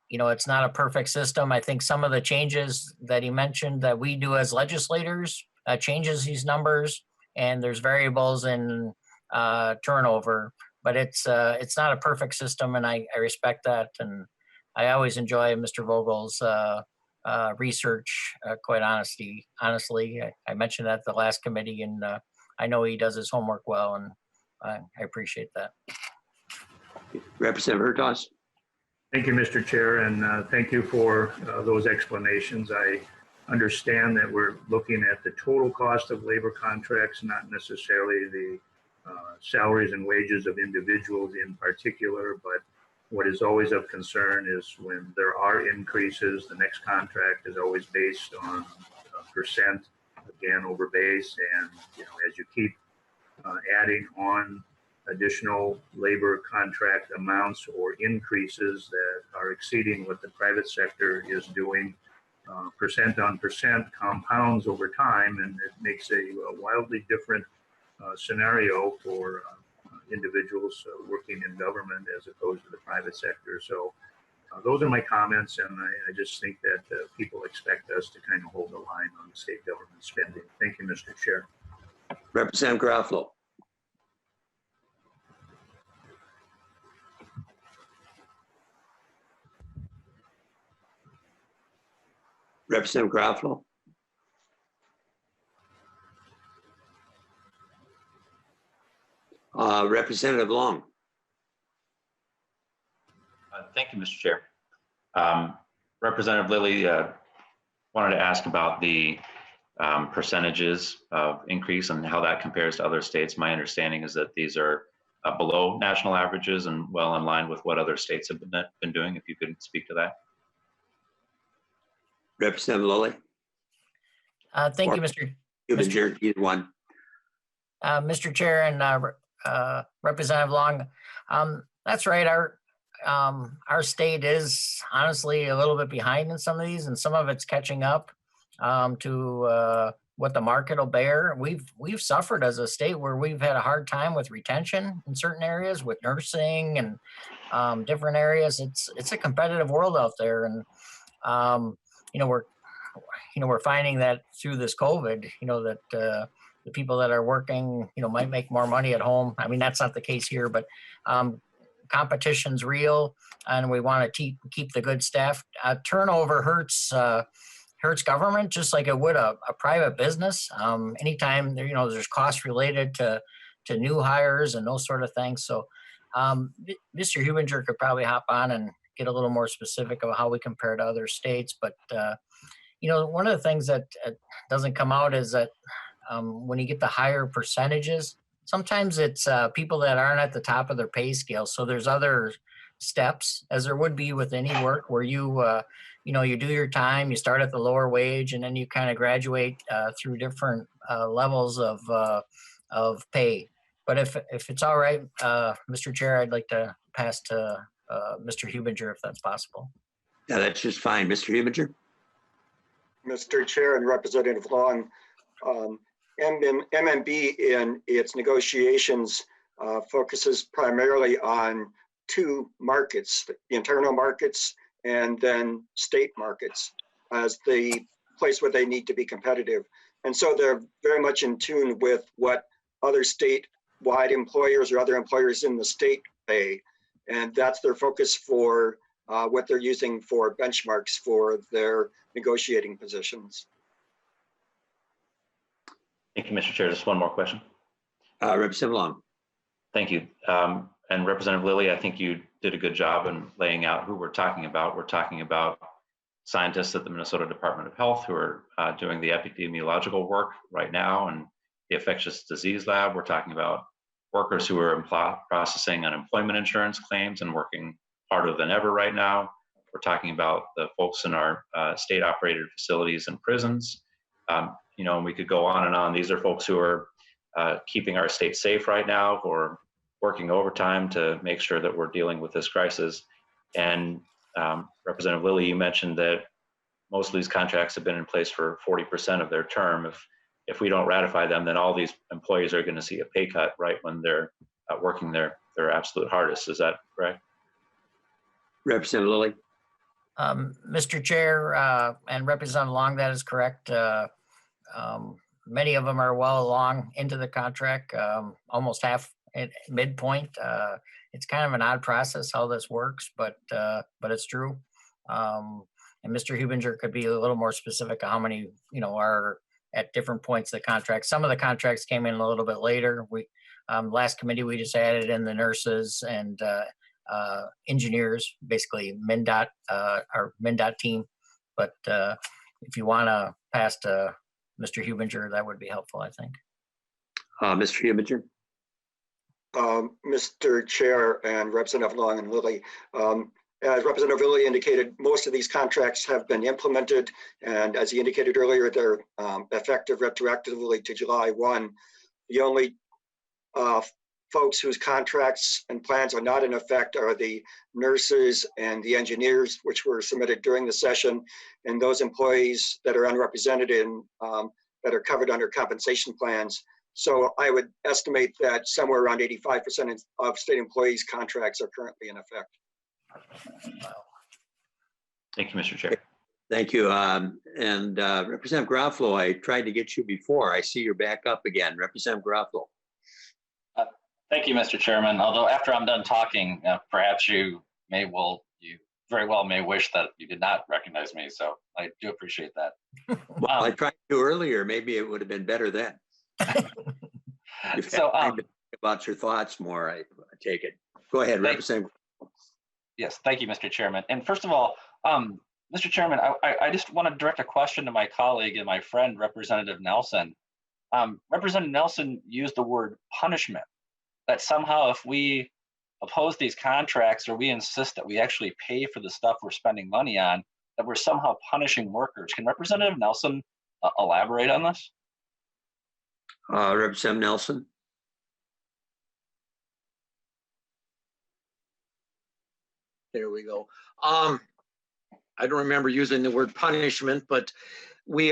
S13: it's not a perfect system. I think some of the changes that he mentioned that we do as legislators changes these numbers, and there's variables in turnover, but it's not a perfect system, and I respect that, and I always enjoy Mr. Vogel's research, quite honestly. I mentioned that at the last committee, and I know he does his homework well, and I appreciate that.
S1: Representative Hertas.
S16: Thank you, Mr. Chair, and thank you for those explanations. I understand that we're looking at the total cost of labor contracts, not necessarily the salaries and wages of individuals in particular, but what is always of concern is when there are increases, the next contract is always based on percent, again, over base. And as you keep adding on additional labor contract amounts or increases that are exceeding what the private sector is doing, percent on percent compounds over time, and it makes a wildly different scenario for individuals working in government as opposed to the private sector. So those are my comments, and I just think that people expect us to kind of hold the line on the state government spending. Thank you, Mr. Chair.
S1: Representative Garofalo. Representative Garofalo. Representative Long.
S17: Thank you, Mr. Chair. Representative Lillie wanted to ask about the percentages of increase and how that compares to other states. My understanding is that these are below national averages and well in line with what other states have been doing. If you could speak to that.
S1: Representative Lillie.
S13: Thank you, Mr.
S1: Hubinger, either one.
S13: Mr. Chair and Representative Long, that's right. Our state is honestly a little bit behind in some of these, and some of it's catching up to what the market will bear. We've suffered as a state where we've had a hard time with retention in certain areas, with nursing and different areas. It's a competitive world out there, and we're finding that through this COVID, that the people that are working, might make more money at home. I mean, that's not the case here, but competition's real, and we want to keep the good staff. Turnover hurts government just like it would a private business. Anytime there's costs related to to new hires and those sort of things. So Mr. Hubinger could probably hop on and get a little more specific about how we compare to other states. But, you know, one of the things that doesn't come out is that when you get the higher percentages, sometimes it's people that aren't at the top of their pay scale. So there's other steps, as there would be with any work, where you you do your time, you start at the lower wage, and then you kind of graduate through different levels of pay. But if it's all right, Mr. Chair, I'd like to pass to Mr. Hubinger, if that's possible.
S1: Yeah, that's just fine. Mr. Hubinger?
S15: Mr. Chair and Representative Long, MMB in its negotiations focuses primarily on two markets, the internal markets and then state markets as the place where they need to be competitive. And so they're very much in tune with what other state-wide employers or other employers in the state pay. And that's their focus for what they're using for benchmarks for their negotiating positions.
S17: Thank you, Mr. Chair. Just one more question.
S1: Representative Long.
S17: Thank you. And Representative Lillie, I think you did a good job in laying out who we're talking about. We're talking about scientists at the Minnesota Department of Health who are doing the epidemiological work right now and the infectious disease lab. We're talking about workers who are processing unemployment insurance claims and working harder than ever right now. We're talking about the folks in our state-operated facilities and prisons. You know, and we could go on and on. These are folks who are keeping our state safe right now, who are working overtime to make sure that we're dealing with this crisis. And Representative Lillie, you mentioned that most of these contracts have been in place for 40% of their term. If we don't ratify them, then all these employees are going to see a pay cut right when they're working their absolute hardest. Is that correct?
S1: Representative Lillie.
S13: Mr. Chair and Representative Long, that is correct. Many of them are well along into the contract, almost half at midpoint. It's kind of an odd process how this works, but it's true. And Mr. Hubinger could be a little more specific on how many are at different points of the contract. Some of the contracts came in a little bit later. We last committee we just added in the nurses and engineers, basically MnDOT, our MnDOT team. But if you want to pass to Mr. Hubinger, that would be helpful, I think.
S1: Mr. Hubinger.
S15: Mr. Chair and Representative Long and Lillie, as Representative Lillie indicated, most of these contracts have been implemented, and as he indicated earlier, they're effective retroactively to July 1. The only folks whose contracts and plans are not in effect are the nurses and the engineers, which were submitted during the session, and those employees that are unrepresented in that are covered under compensation plans. So I would estimate that somewhere around 85% of state employees' contracts are currently in effect.
S17: Thank you, Mr. Chair.
S1: Thank you. And Representative Garofalo, I tried to get you before. I see you're back up again. Representative Garofalo.
S18: Thank you, Mr. Chairman. Although after I'm done talking, perhaps you very well may wish that you did not recognize me. So I do appreciate that.
S1: Well, I tried to earlier. Maybe it would have been better then. You've
S18: So,
S1: had time to think about your thoughts more, I take it. Go ahead, Representative.
S18: Yes, thank you, Mr. Chairman. And first of all, Mr. Chairman, I just want to direct a question to my colleague and my friend, Representative Nelson. Representative Nelson used the word punishment, that somehow if we oppose these contracts or we insist that we actually pay for the stuff we're spending money on, that we're somehow punishing workers. Can Representative Nelson elaborate on this?
S1: Representative Nelson.
S10: There we go. I don't remember using the word punishment, but we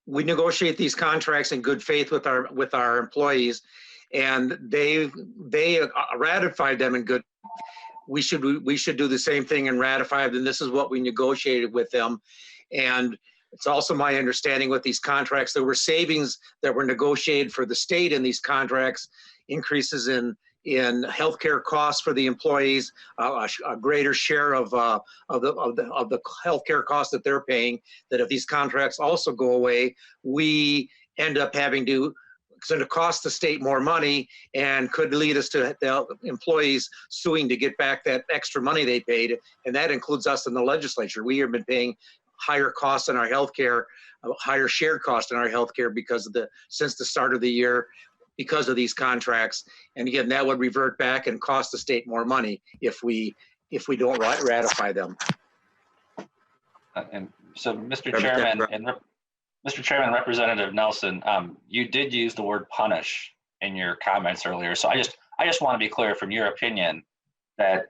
S10: negotiate these contracts in good faith with our employees, and they ratified them in good. We should do the same thing and ratify them. This is what we negotiated with them, and it's also my understanding with these contracts there were savings that were negotiated for the state in these contracts, increases in healthcare costs for the employees, a greater share of the healthcare costs that they're paying. That if these contracts also go away, we end up having to going to cost the state more money and could lead us to the employees suing to get back that extra money they paid. And that includes us in the legislature. We have been paying higher costs in our healthcare, higher shared cost in our healthcare because of since the start of the year, because of these contracts. And again, that would revert back and cost the state more money if we don't ratify them.
S18: And so, Mr. Chairman, Mr. Chairman, Representative Nelson, you did use the word punish in your comments earlier. So I just want to be clear from your opinion that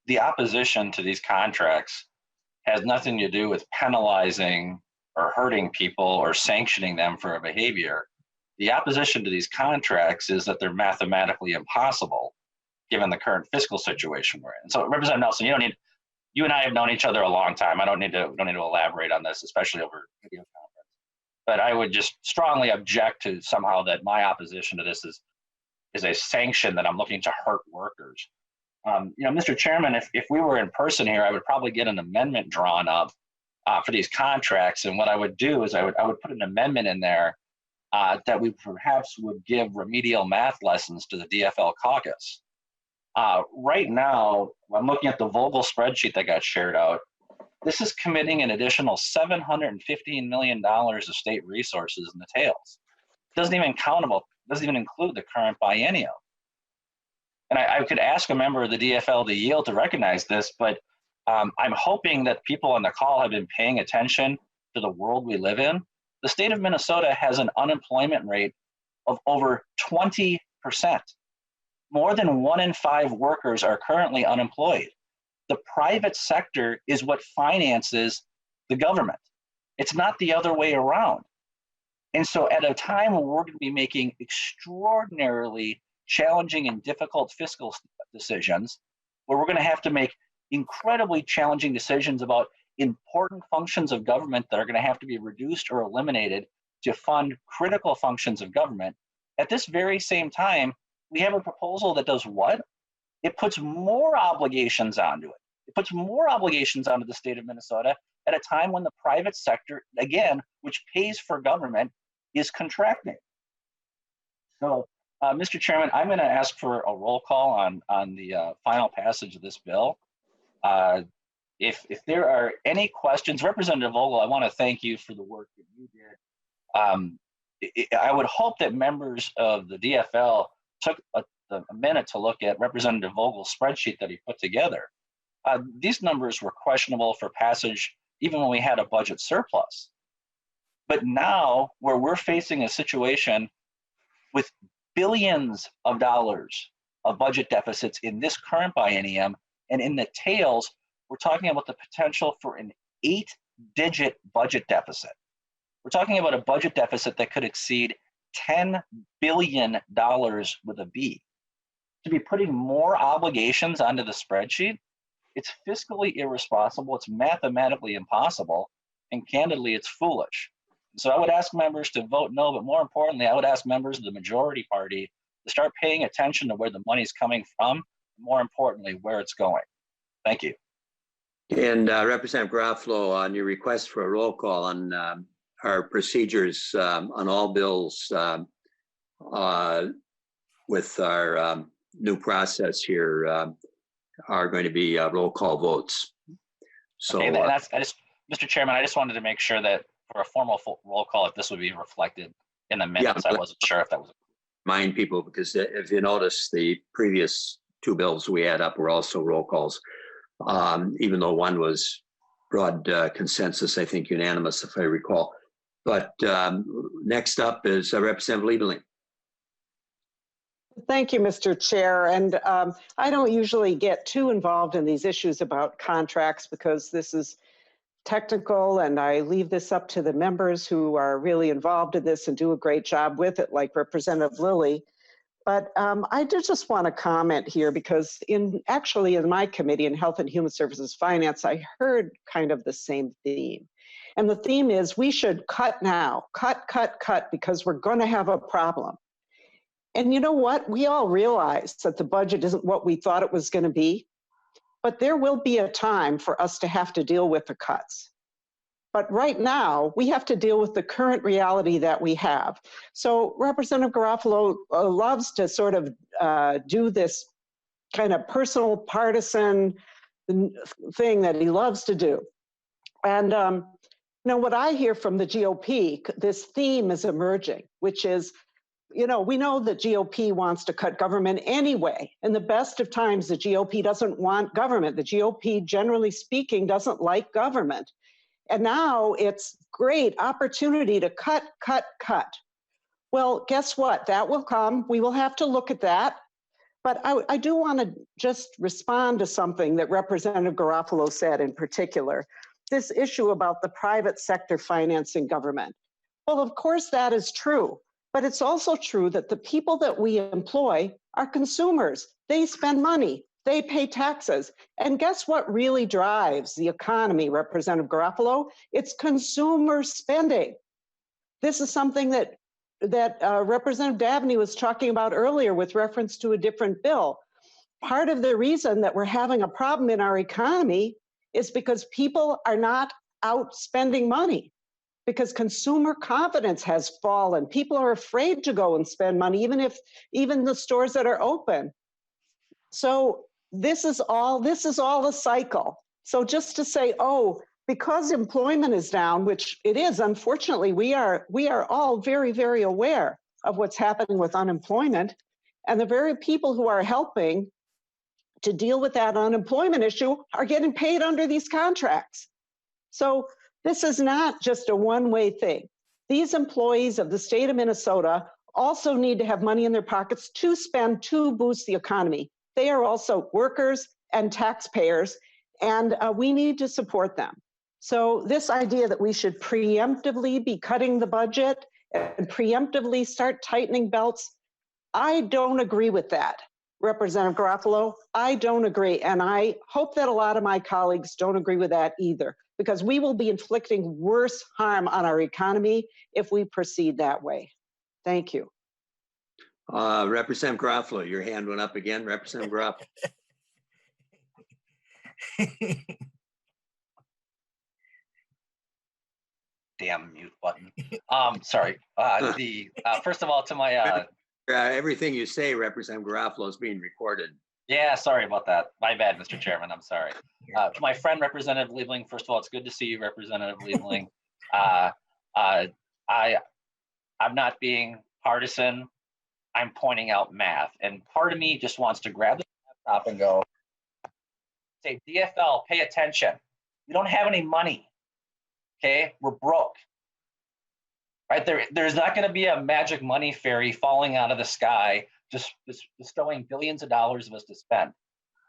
S18: the opposition to these contracts has nothing to do with penalizing or hurting people or sanctioning them for a behavior. The opposition to these contracts is that they're mathematically impossible given the current fiscal situation we're in. So, Representative Nelson, you and I have known each other a long time. I don't need to elaborate on this, especially over video conference. But I would just strongly object to somehow that my opposition to this is a sanction that I'm looking to hurt workers. Mr. Chairman, if we were in person here, I would probably get an amendment drawn up for these contracts. And what I would do is I would put an amendment in there that we perhaps would give remedial math lessons to the DFL caucus. Right now, I'm looking at the Vogel spreadsheet that got shared out. This is committing an additional $715 million of state resources in the tails. Doesn't even include the current biennium. And I could ask a member of the DFL to yield to recognize this, but I'm hoping that people on the call have been paying attention to the world we live in. The state of Minnesota has an unemployment rate of over 20%. More than 1 in 5 workers are currently unemployed. The private sector is what finances the government. It's not the other way around. And so at a time when we're going to be making extraordinarily challenging and difficult fiscal decisions, where we're going to have to make incredibly challenging decisions about important functions of government that are going to have to be reduced or eliminated to fund critical functions of government, at this very same time, we have a proposal that does what? It puts more obligations onto it. It puts more obligations onto the state of Minnesota at a time when the private sector, again, which pays for government, is contracting. So, Mr. Chairman, I'm going to ask for a roll call on the final passage of this bill. If there are any questions, Representative Vogel, I want to thank you for the work that you did. I would hope that members of the DFL took a minute to look at Representative Vogel's spreadsheet that he put together. These numbers were questionable for passage even when we had a budget surplus. But now, where we're facing a situation with billions of dollars of budget deficits in this current biennium, and in the tails, we're talking about the potential for an 8-digit budget deficit. We're talking about a budget deficit that could exceed $10 billion with a B. To be putting more obligations onto the spreadsheet, it's fiscally irresponsible, it's mathematically impossible, and candidly, it's foolish. So I would ask members to vote no, but more importantly, I would ask members of the majority party to start paying attention to where the money's coming from, and more importantly, where it's going. Thank you.
S1: And Representative Garofalo, on your request for a roll call on our procedures on all bills with our new process here are going to be roll call votes. So,
S18: okay, Mr. Chairman, I just wanted to make sure that for a formal roll call, if this would be reflected in the minutes. I wasn't sure if that was.
S1: Remind people, because if you notice, the previous 2 bills we had up were also roll calls, even though one was broad consensus, I think unanimous, if I recall. But next up is Representative Lillie.
S6: Thank you, Mr. Chair. And I don't usually get too involved in these issues about contracts because this is technical, and I leave this up to the members who are really involved in this and do a great job with it, like Representative Lillie. But I did just want to comment here because actually in my committee in Health and Human Services Finance, I heard kind of the same theme. And the theme is we should cut now, cut, because we're going to have a problem. And you know what? We all realize that the budget isn't what we thought it was going to be, but there will be a time for us to have to deal with the cuts. But right now, we have to deal with the current reality that we have. So Representative Garofalo loves to sort of do this kind of personal partisan thing that he loves to do. And what I hear from the GOP, this theme is emerging, which is, we know that GOP wants to cut government anyway. In the best of times, the GOP doesn't want government. The GOP, generally speaking, doesn't like government. And now it's great opportunity to cut, cut, cut. Well, guess what? That will come. We will have to look at that. But I do want to just respond to something that Representative Garofalo said in particular, this issue about the private sector financing government. Well, of course that is true, but it's also true that the people that we employ are consumers. They spend money, they pay taxes. And guess what really drives the economy, Representative Garofalo? It's consumer spending. This is something that Representative Davnie was talking about earlier with reference to a different bill. Part of the reason that we're having a problem in our economy is because people are not out spending money, because consumer confidence has fallen. People are afraid to go and spend money, even the stores that are open. So this is all a cycle. So just to say, because employment is down, which it is, unfortunately, we are all very, very aware of what's happening with unemployment, and the very people who are helping to deal with that unemployment issue are getting paid under these contracts. So this is not just a one-way thing. These employees of the state of Minnesota also need to have money in their pockets to spend to boost the economy. They are also workers and taxpayers, and we need to support them. So this idea that we should preemptively be cutting the budget and preemptively start tightening belts, I don't agree with that, Representative Garofalo. I don't agree, and I hope that a lot of my colleagues don't agree with that either, because we will be inflicting worse harm on our economy if we proceed that way. Thank you.
S1: Representative Garofalo, your hand went up again. Representative Garofalo.
S18: Damn mute button. Sorry. First of all, to my
S1: everything you say, Representative Garofalo, is being recorded.
S18: yeah, sorry about that. My bad, Mr. Chairman. I'm sorry. To my friend, Representative Liebling, first of all, it's good to see you, Representative Liebling. I'm not being partisan. I'm pointing out math, and part of me just wants to grab the laptop and go, say, DFL, pay attention. We don't have any money. Okay, we're broke. Right? There's not going to be a magic money fairy falling out of the sky, just bestowing billions of dollars of us to spend.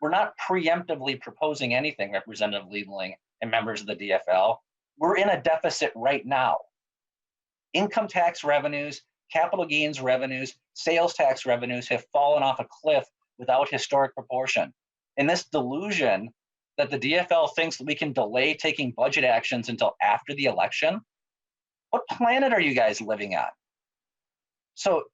S18: We're not preemptively proposing anything, Representative Liebling and members of the DFL. We're in a deficit right now. Income tax revenues, capital gains revenues, sales tax revenues have fallen off a cliff without historic proportion. And this delusion that the DFL thinks that we can delay taking budget actions until after the election, what planet are you guys living on? So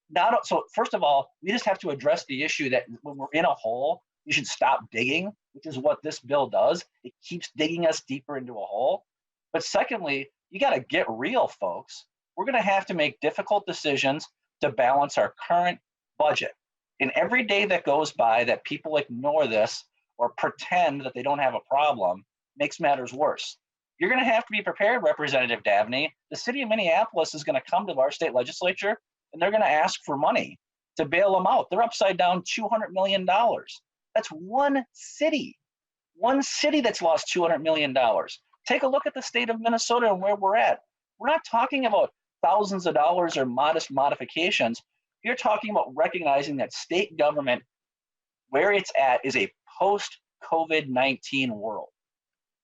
S18: first of all, we just have to address the issue that when we're in a hole, we should stop digging, which is what this bill does. It keeps digging us deeper into a hole. But secondly, you got to get real, folks. We're going to have to make difficult decisions to balance our current budget. And every day that goes by that people ignore this or pretend that they don't have a problem makes matters worse. You're going to have to be prepared, Representative Davnie. The city of Minneapolis is going to come to our state legislature and they're going to ask for money to bail them out. They're upside down $200 million. That's one city that's lost $200 million. Take a look at the state of Minnesota and where we're at. We're not talking about thousands of dollars or modest modifications. You're talking about recognizing that state government, where it's at, is a post-COVID-19 world.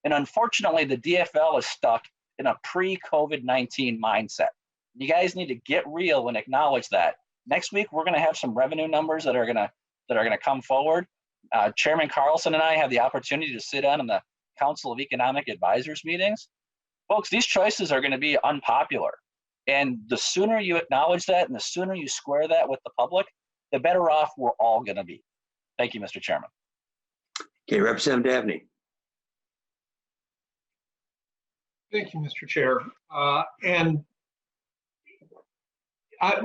S18: And unfortunately, the DFL is stuck in a pre-COVID-19 mindset. You guys need to get real and acknowledge that. Next week, we're going to have some revenue numbers that are going to come forward. Chairman Carlson and I have the opportunity to sit in on the Council of Economic Advisors meetings. Folks, these choices are going to be unpopular. And the sooner you acknowledge that and the sooner you square that with the public, the better off we're all going to be. Thank you, Mr. Chairman.
S1: Okay, Representative Davnie.
S4: Thank you, Mr. Chair. And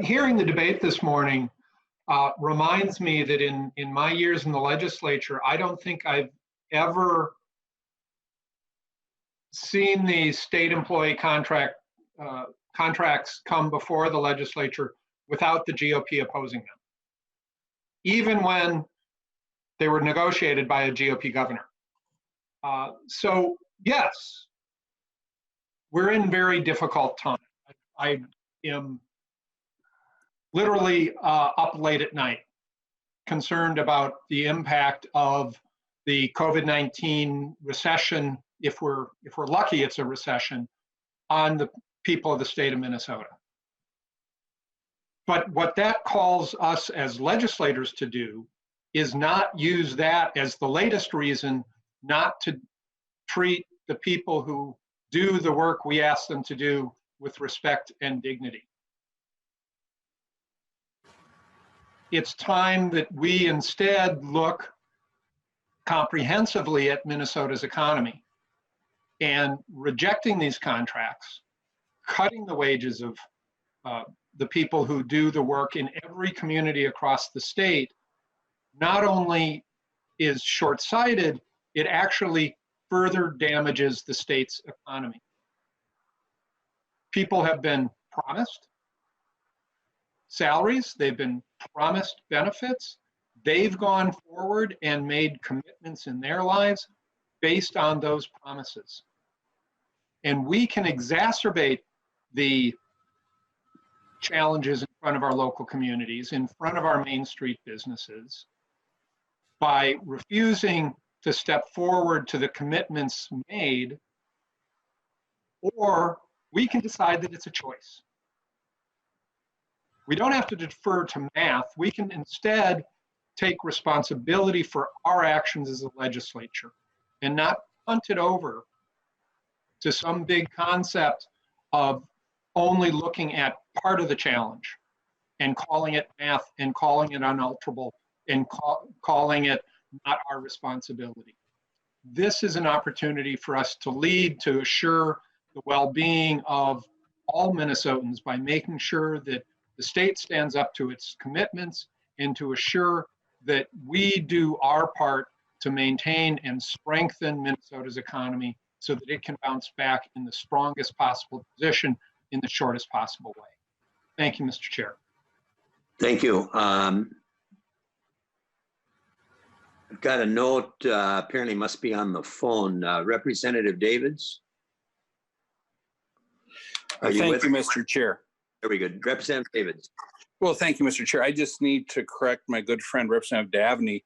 S4: hearing the debate this morning reminds me that in my years in the legislature, I don't think I've ever seen the state employee contracts come before the legislature without the GOP opposing them, even when they were negotiated by a GOP governor. So yes, we're in very difficult times. I am literally up late at night, concerned about the impact of the COVID-19 recession, if we're lucky it's a recession, on the people of the state of Minnesota. But what that calls us as legislators to do is not use that as the latest reason not to treat the people who do the work we ask them to do with respect and dignity. It's time that we instead look comprehensively at Minnesota's economy and rejecting these contracts, cutting the wages of the people who do the work in every community across the state, not only is short-sighted, it actually further damages the state's economy. People have been promised salaries, they've been promised benefits, they've gone forward and made commitments in their lives based on those promises. And we can exacerbate the challenges in front of our local communities, in front of our Main Street businesses, by refusing to step forward to the commitments made, or we can decide that it's a choice. We don't have to defer to math. We can instead take responsibility for our actions as a legislature and not punt it over to some big concept of only looking at part of the challenge and calling it math and calling it unalterable and calling it not our responsibility. This is an opportunity for us to lead, to assure the well-being of all Minnesotans by making sure that the state stands up to its commitments and to assure that we do our part to maintain and strengthen Minnesota's economy so that it can bounce back in the strongest possible position in the shortest possible way. Thank you, Mr. Chair.
S1: Thank you. I've got a note, apparently must be on the phone. Representative Davids?
S19: Thank you, Mr. Chair.
S1: Very good. Representative Davids.
S19: Well, thank you, Mr. Chair. I just need to correct my good friend, Representative Davnie,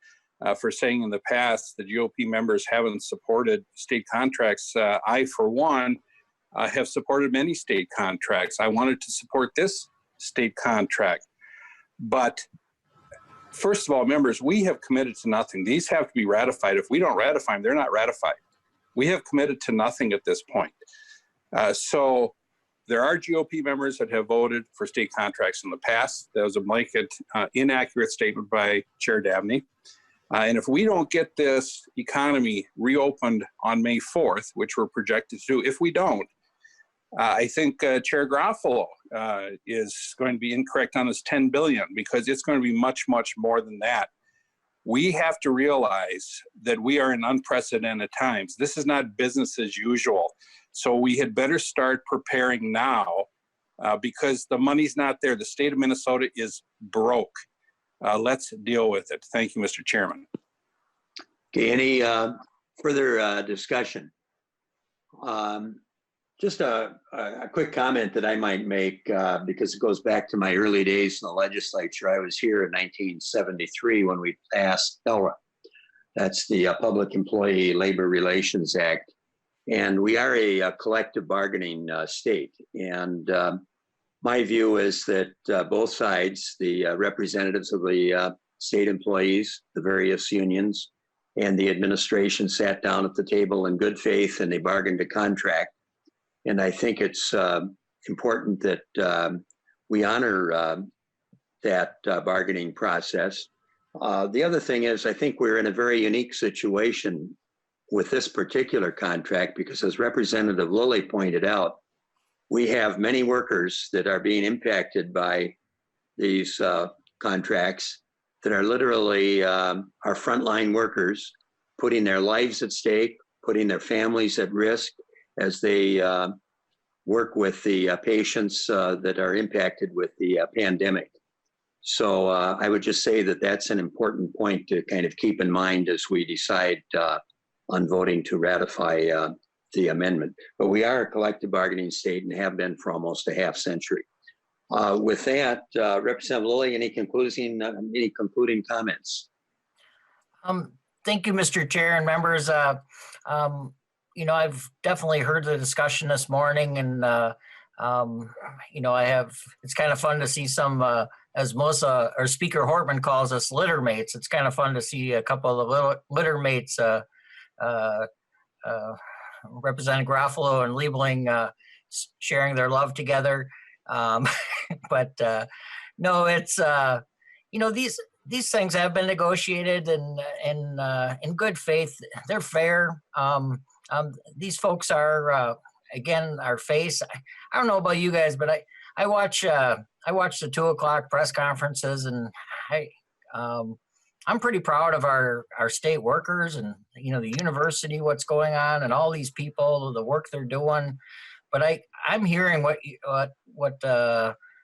S19: for saying in the past the GOP members haven't supported state contracts. I, for one, have supported many state contracts. I wanted to support this state contract. But first of all, members, we have committed to nothing. These have to be ratified. If we don't ratify them, they're not ratified. We have committed to nothing at this point. So there are GOP members that have voted for state contracts in the past. That was a blanket, inaccurate statement by Chair Davnie. And if we don't get this economy reopened on May 4th, which we're projected to do, if we don't, I think Chair Garofalo is going to be incorrect on this 10 billion because it's going to be much, much more than that. We have to realize that we are in unprecedented times. This is not business as usual. So we had better start preparing now because the money's not there. The state of Minnesota is broke. Let's deal with it. Thank you, Mr. Chairman.
S1: Okay, any further discussion? Just a quick comment that I might make because it goes back to my early days in the legislature. I was here in 1973 when we passed PELRA. That's the Public Employee Labor Relations Act. And we are a collective bargaining state. And my view is that both sides, the representatives of the state employees, the various unions, and the administration sat down at the table in good faith and they bargained a contract. And I think it's important that we honor that bargaining process. The other thing is, I think we're in a very unique situation with this particular contract, because as Representative Lillie pointed out, we have many workers that are being impacted by these contracts that are literally our frontline workers, putting their lives at stake, putting their families at risk as they work with the patients that are impacted with the pandemic. So I would just say that that's an important point to kind of keep in mind as we decide on voting to ratify the amendment. But we are a collective bargaining state and have been for almost a half century. With that, Representative Lillie, any concluding comments?
S13: Thank you, Mr. Chair and members. You know, I've definitely heard the discussion this morning, and you know, it's kind of fun to see some, as Melissa or Speaker Hortman calls us, litter mates. It's kind of fun to see a couple of the litter mates, Representative Garofalo and Liebling, sharing their love together. But no, it's you know, these things have been negotiated and in good faith. They're fair. These folks are again our face. I don't know about you guys, but I watch the 2:00 press conferences, and I'm pretty proud of our state workers and, you know, the university, what's going on, and all these people, the work they're doing. But I'm hearing what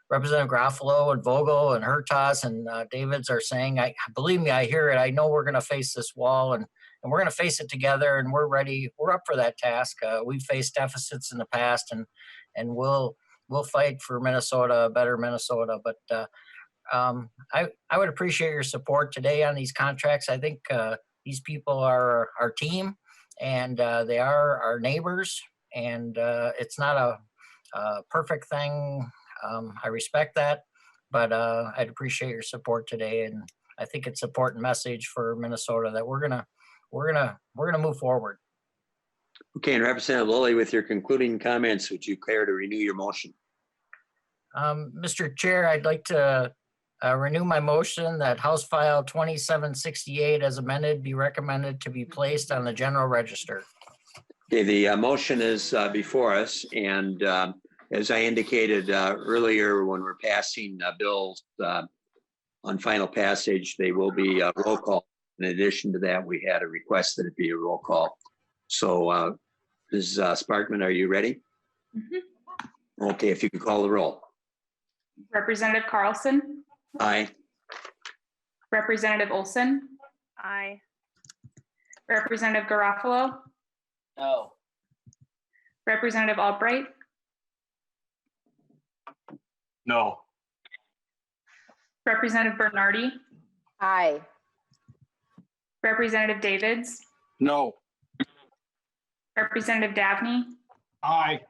S13: Representative Garofalo and Vogel and Hertas and Davids are saying. Believe me, I hear it. I know we're going to face this wall, and we're going to face it together, and we're ready. We're up for that task. We've faced deficits in the past, and we'll fight for Minnesota, a better Minnesota. But I would appreciate your support today on these contracts. I think these people are our team, and they are our neighbors, and it's not a perfect thing. I respect that, but I'd appreciate your support today, and I think it's an important message for Minnesota that we're gonna move forward.
S1: Okay, and Representative Lillie, with your concluding comments, would you care to renew your motion?
S13: Mr. Chair, I'd like to renew my motion that House File 2768 as amended be recommended to be placed on the general register.
S1: Okay, the motion is before us, and as I indicated earlier, when we're passing bills on final passage, they will be a roll call. In addition to that, we had a request that it be a roll call. So, Ms. Sparkman, are you ready?
S7: Mm-hmm.
S1: Okay, if you could call the roll.
S7: Representative Carlson.
S1: Aye.
S7: Representative Olson.
S2: Aye.
S7: Representative Garofalo.
S13: No.
S7: Representative Albright.
S8: No.
S7: Representative Bernardi.
S12: Aye.
S7: Representative Davids.
S19: No.
S7: Representative Davnie.
S19: Aye.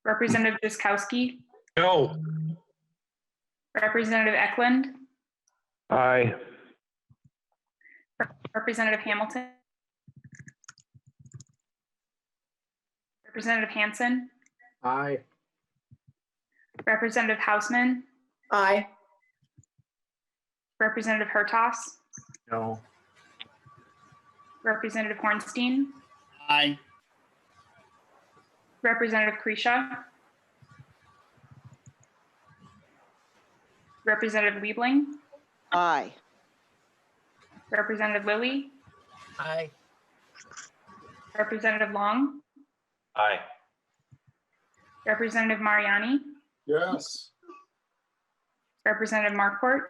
S7: Representative Jaskowski.
S8: No.
S7: Representative Eklund.
S8: Aye.
S7: Representative Hamilton. Representative Hansen.
S8: Aye.
S7: Representative Hausman.
S12: Aye.
S7: Representative Hertas.
S8: No.
S7: Representative Hornstein.
S13: Aye.
S7: Representative Kresha. Representative Liebling.
S6: Aye.
S7: Representative Lillie.
S13: Aye.
S7: Representative Long.
S17: Aye.
S7: Representative Mariani.
S19: Yes.
S7: Representative Marquardt.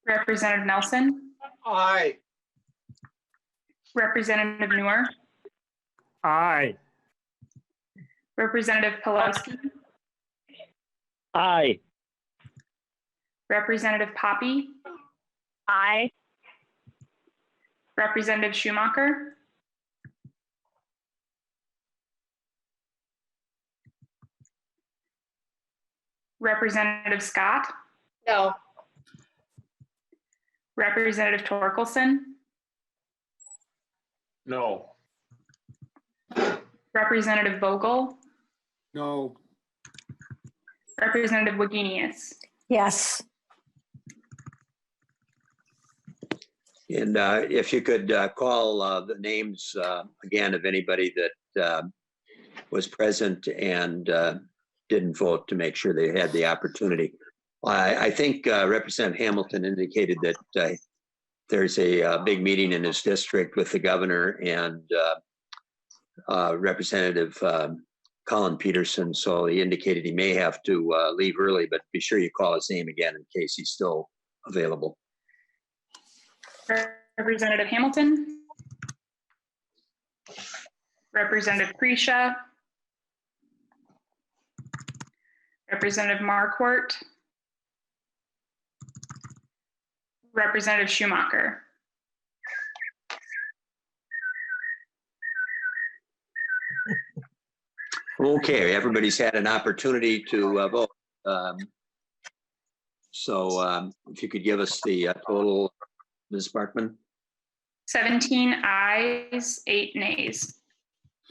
S7: Representative Nelson.
S10: Aye.
S7: Representative Noor.
S8: Aye.
S7: Representative Pulowski.
S8: Aye.
S7: Representative Poppy.
S2: Aye.
S7: Representative Schumacher. Representative Scott.
S12: No.
S7: Representative Torkelson.
S8: No.
S7: Representative Vogel.
S14: No.
S7: Representative Wagenius.
S12: Yes.
S1: And if you could call the names again of anybody that was present and didn't vote to make sure they had the opportunity. I think Representative Hamilton indicated that there's a big meeting in his district with the governor and Representative Colin Peterson. So he indicated he may have to leave early, but be sure you call his name again in case he's still available.
S7: Representative Hamilton. Representative Prisha. Representative Marquardt. Representative Schumacher.
S1: Okay, everybody's had an opportunity to vote. So if you could give us the total, Ms. Barkman.
S7: 17 ayes, 8 nays.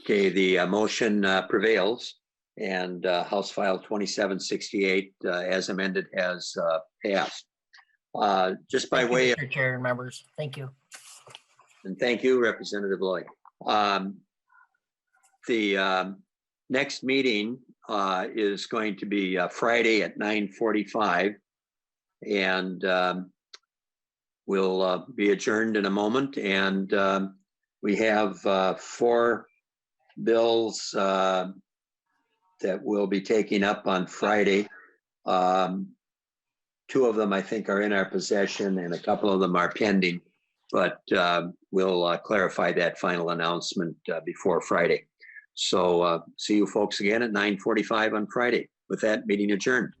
S1: Okay, the motion prevails and House File 2768 as amended has passed. Just by way of,
S13: Mr. Chair and members, thank you.
S1: and thank you, Representative Lloyd. The next meeting is going to be Friday at 9:45, and we'll be adjourned in a moment. And we have 4 bills that we'll be taking up on Friday. 2 of them, I think, are in our possession, and a couple of them are pending. But we'll clarify that final announcement before Friday. So see you folks again at 9:45 on Friday. With that, meeting adjourned.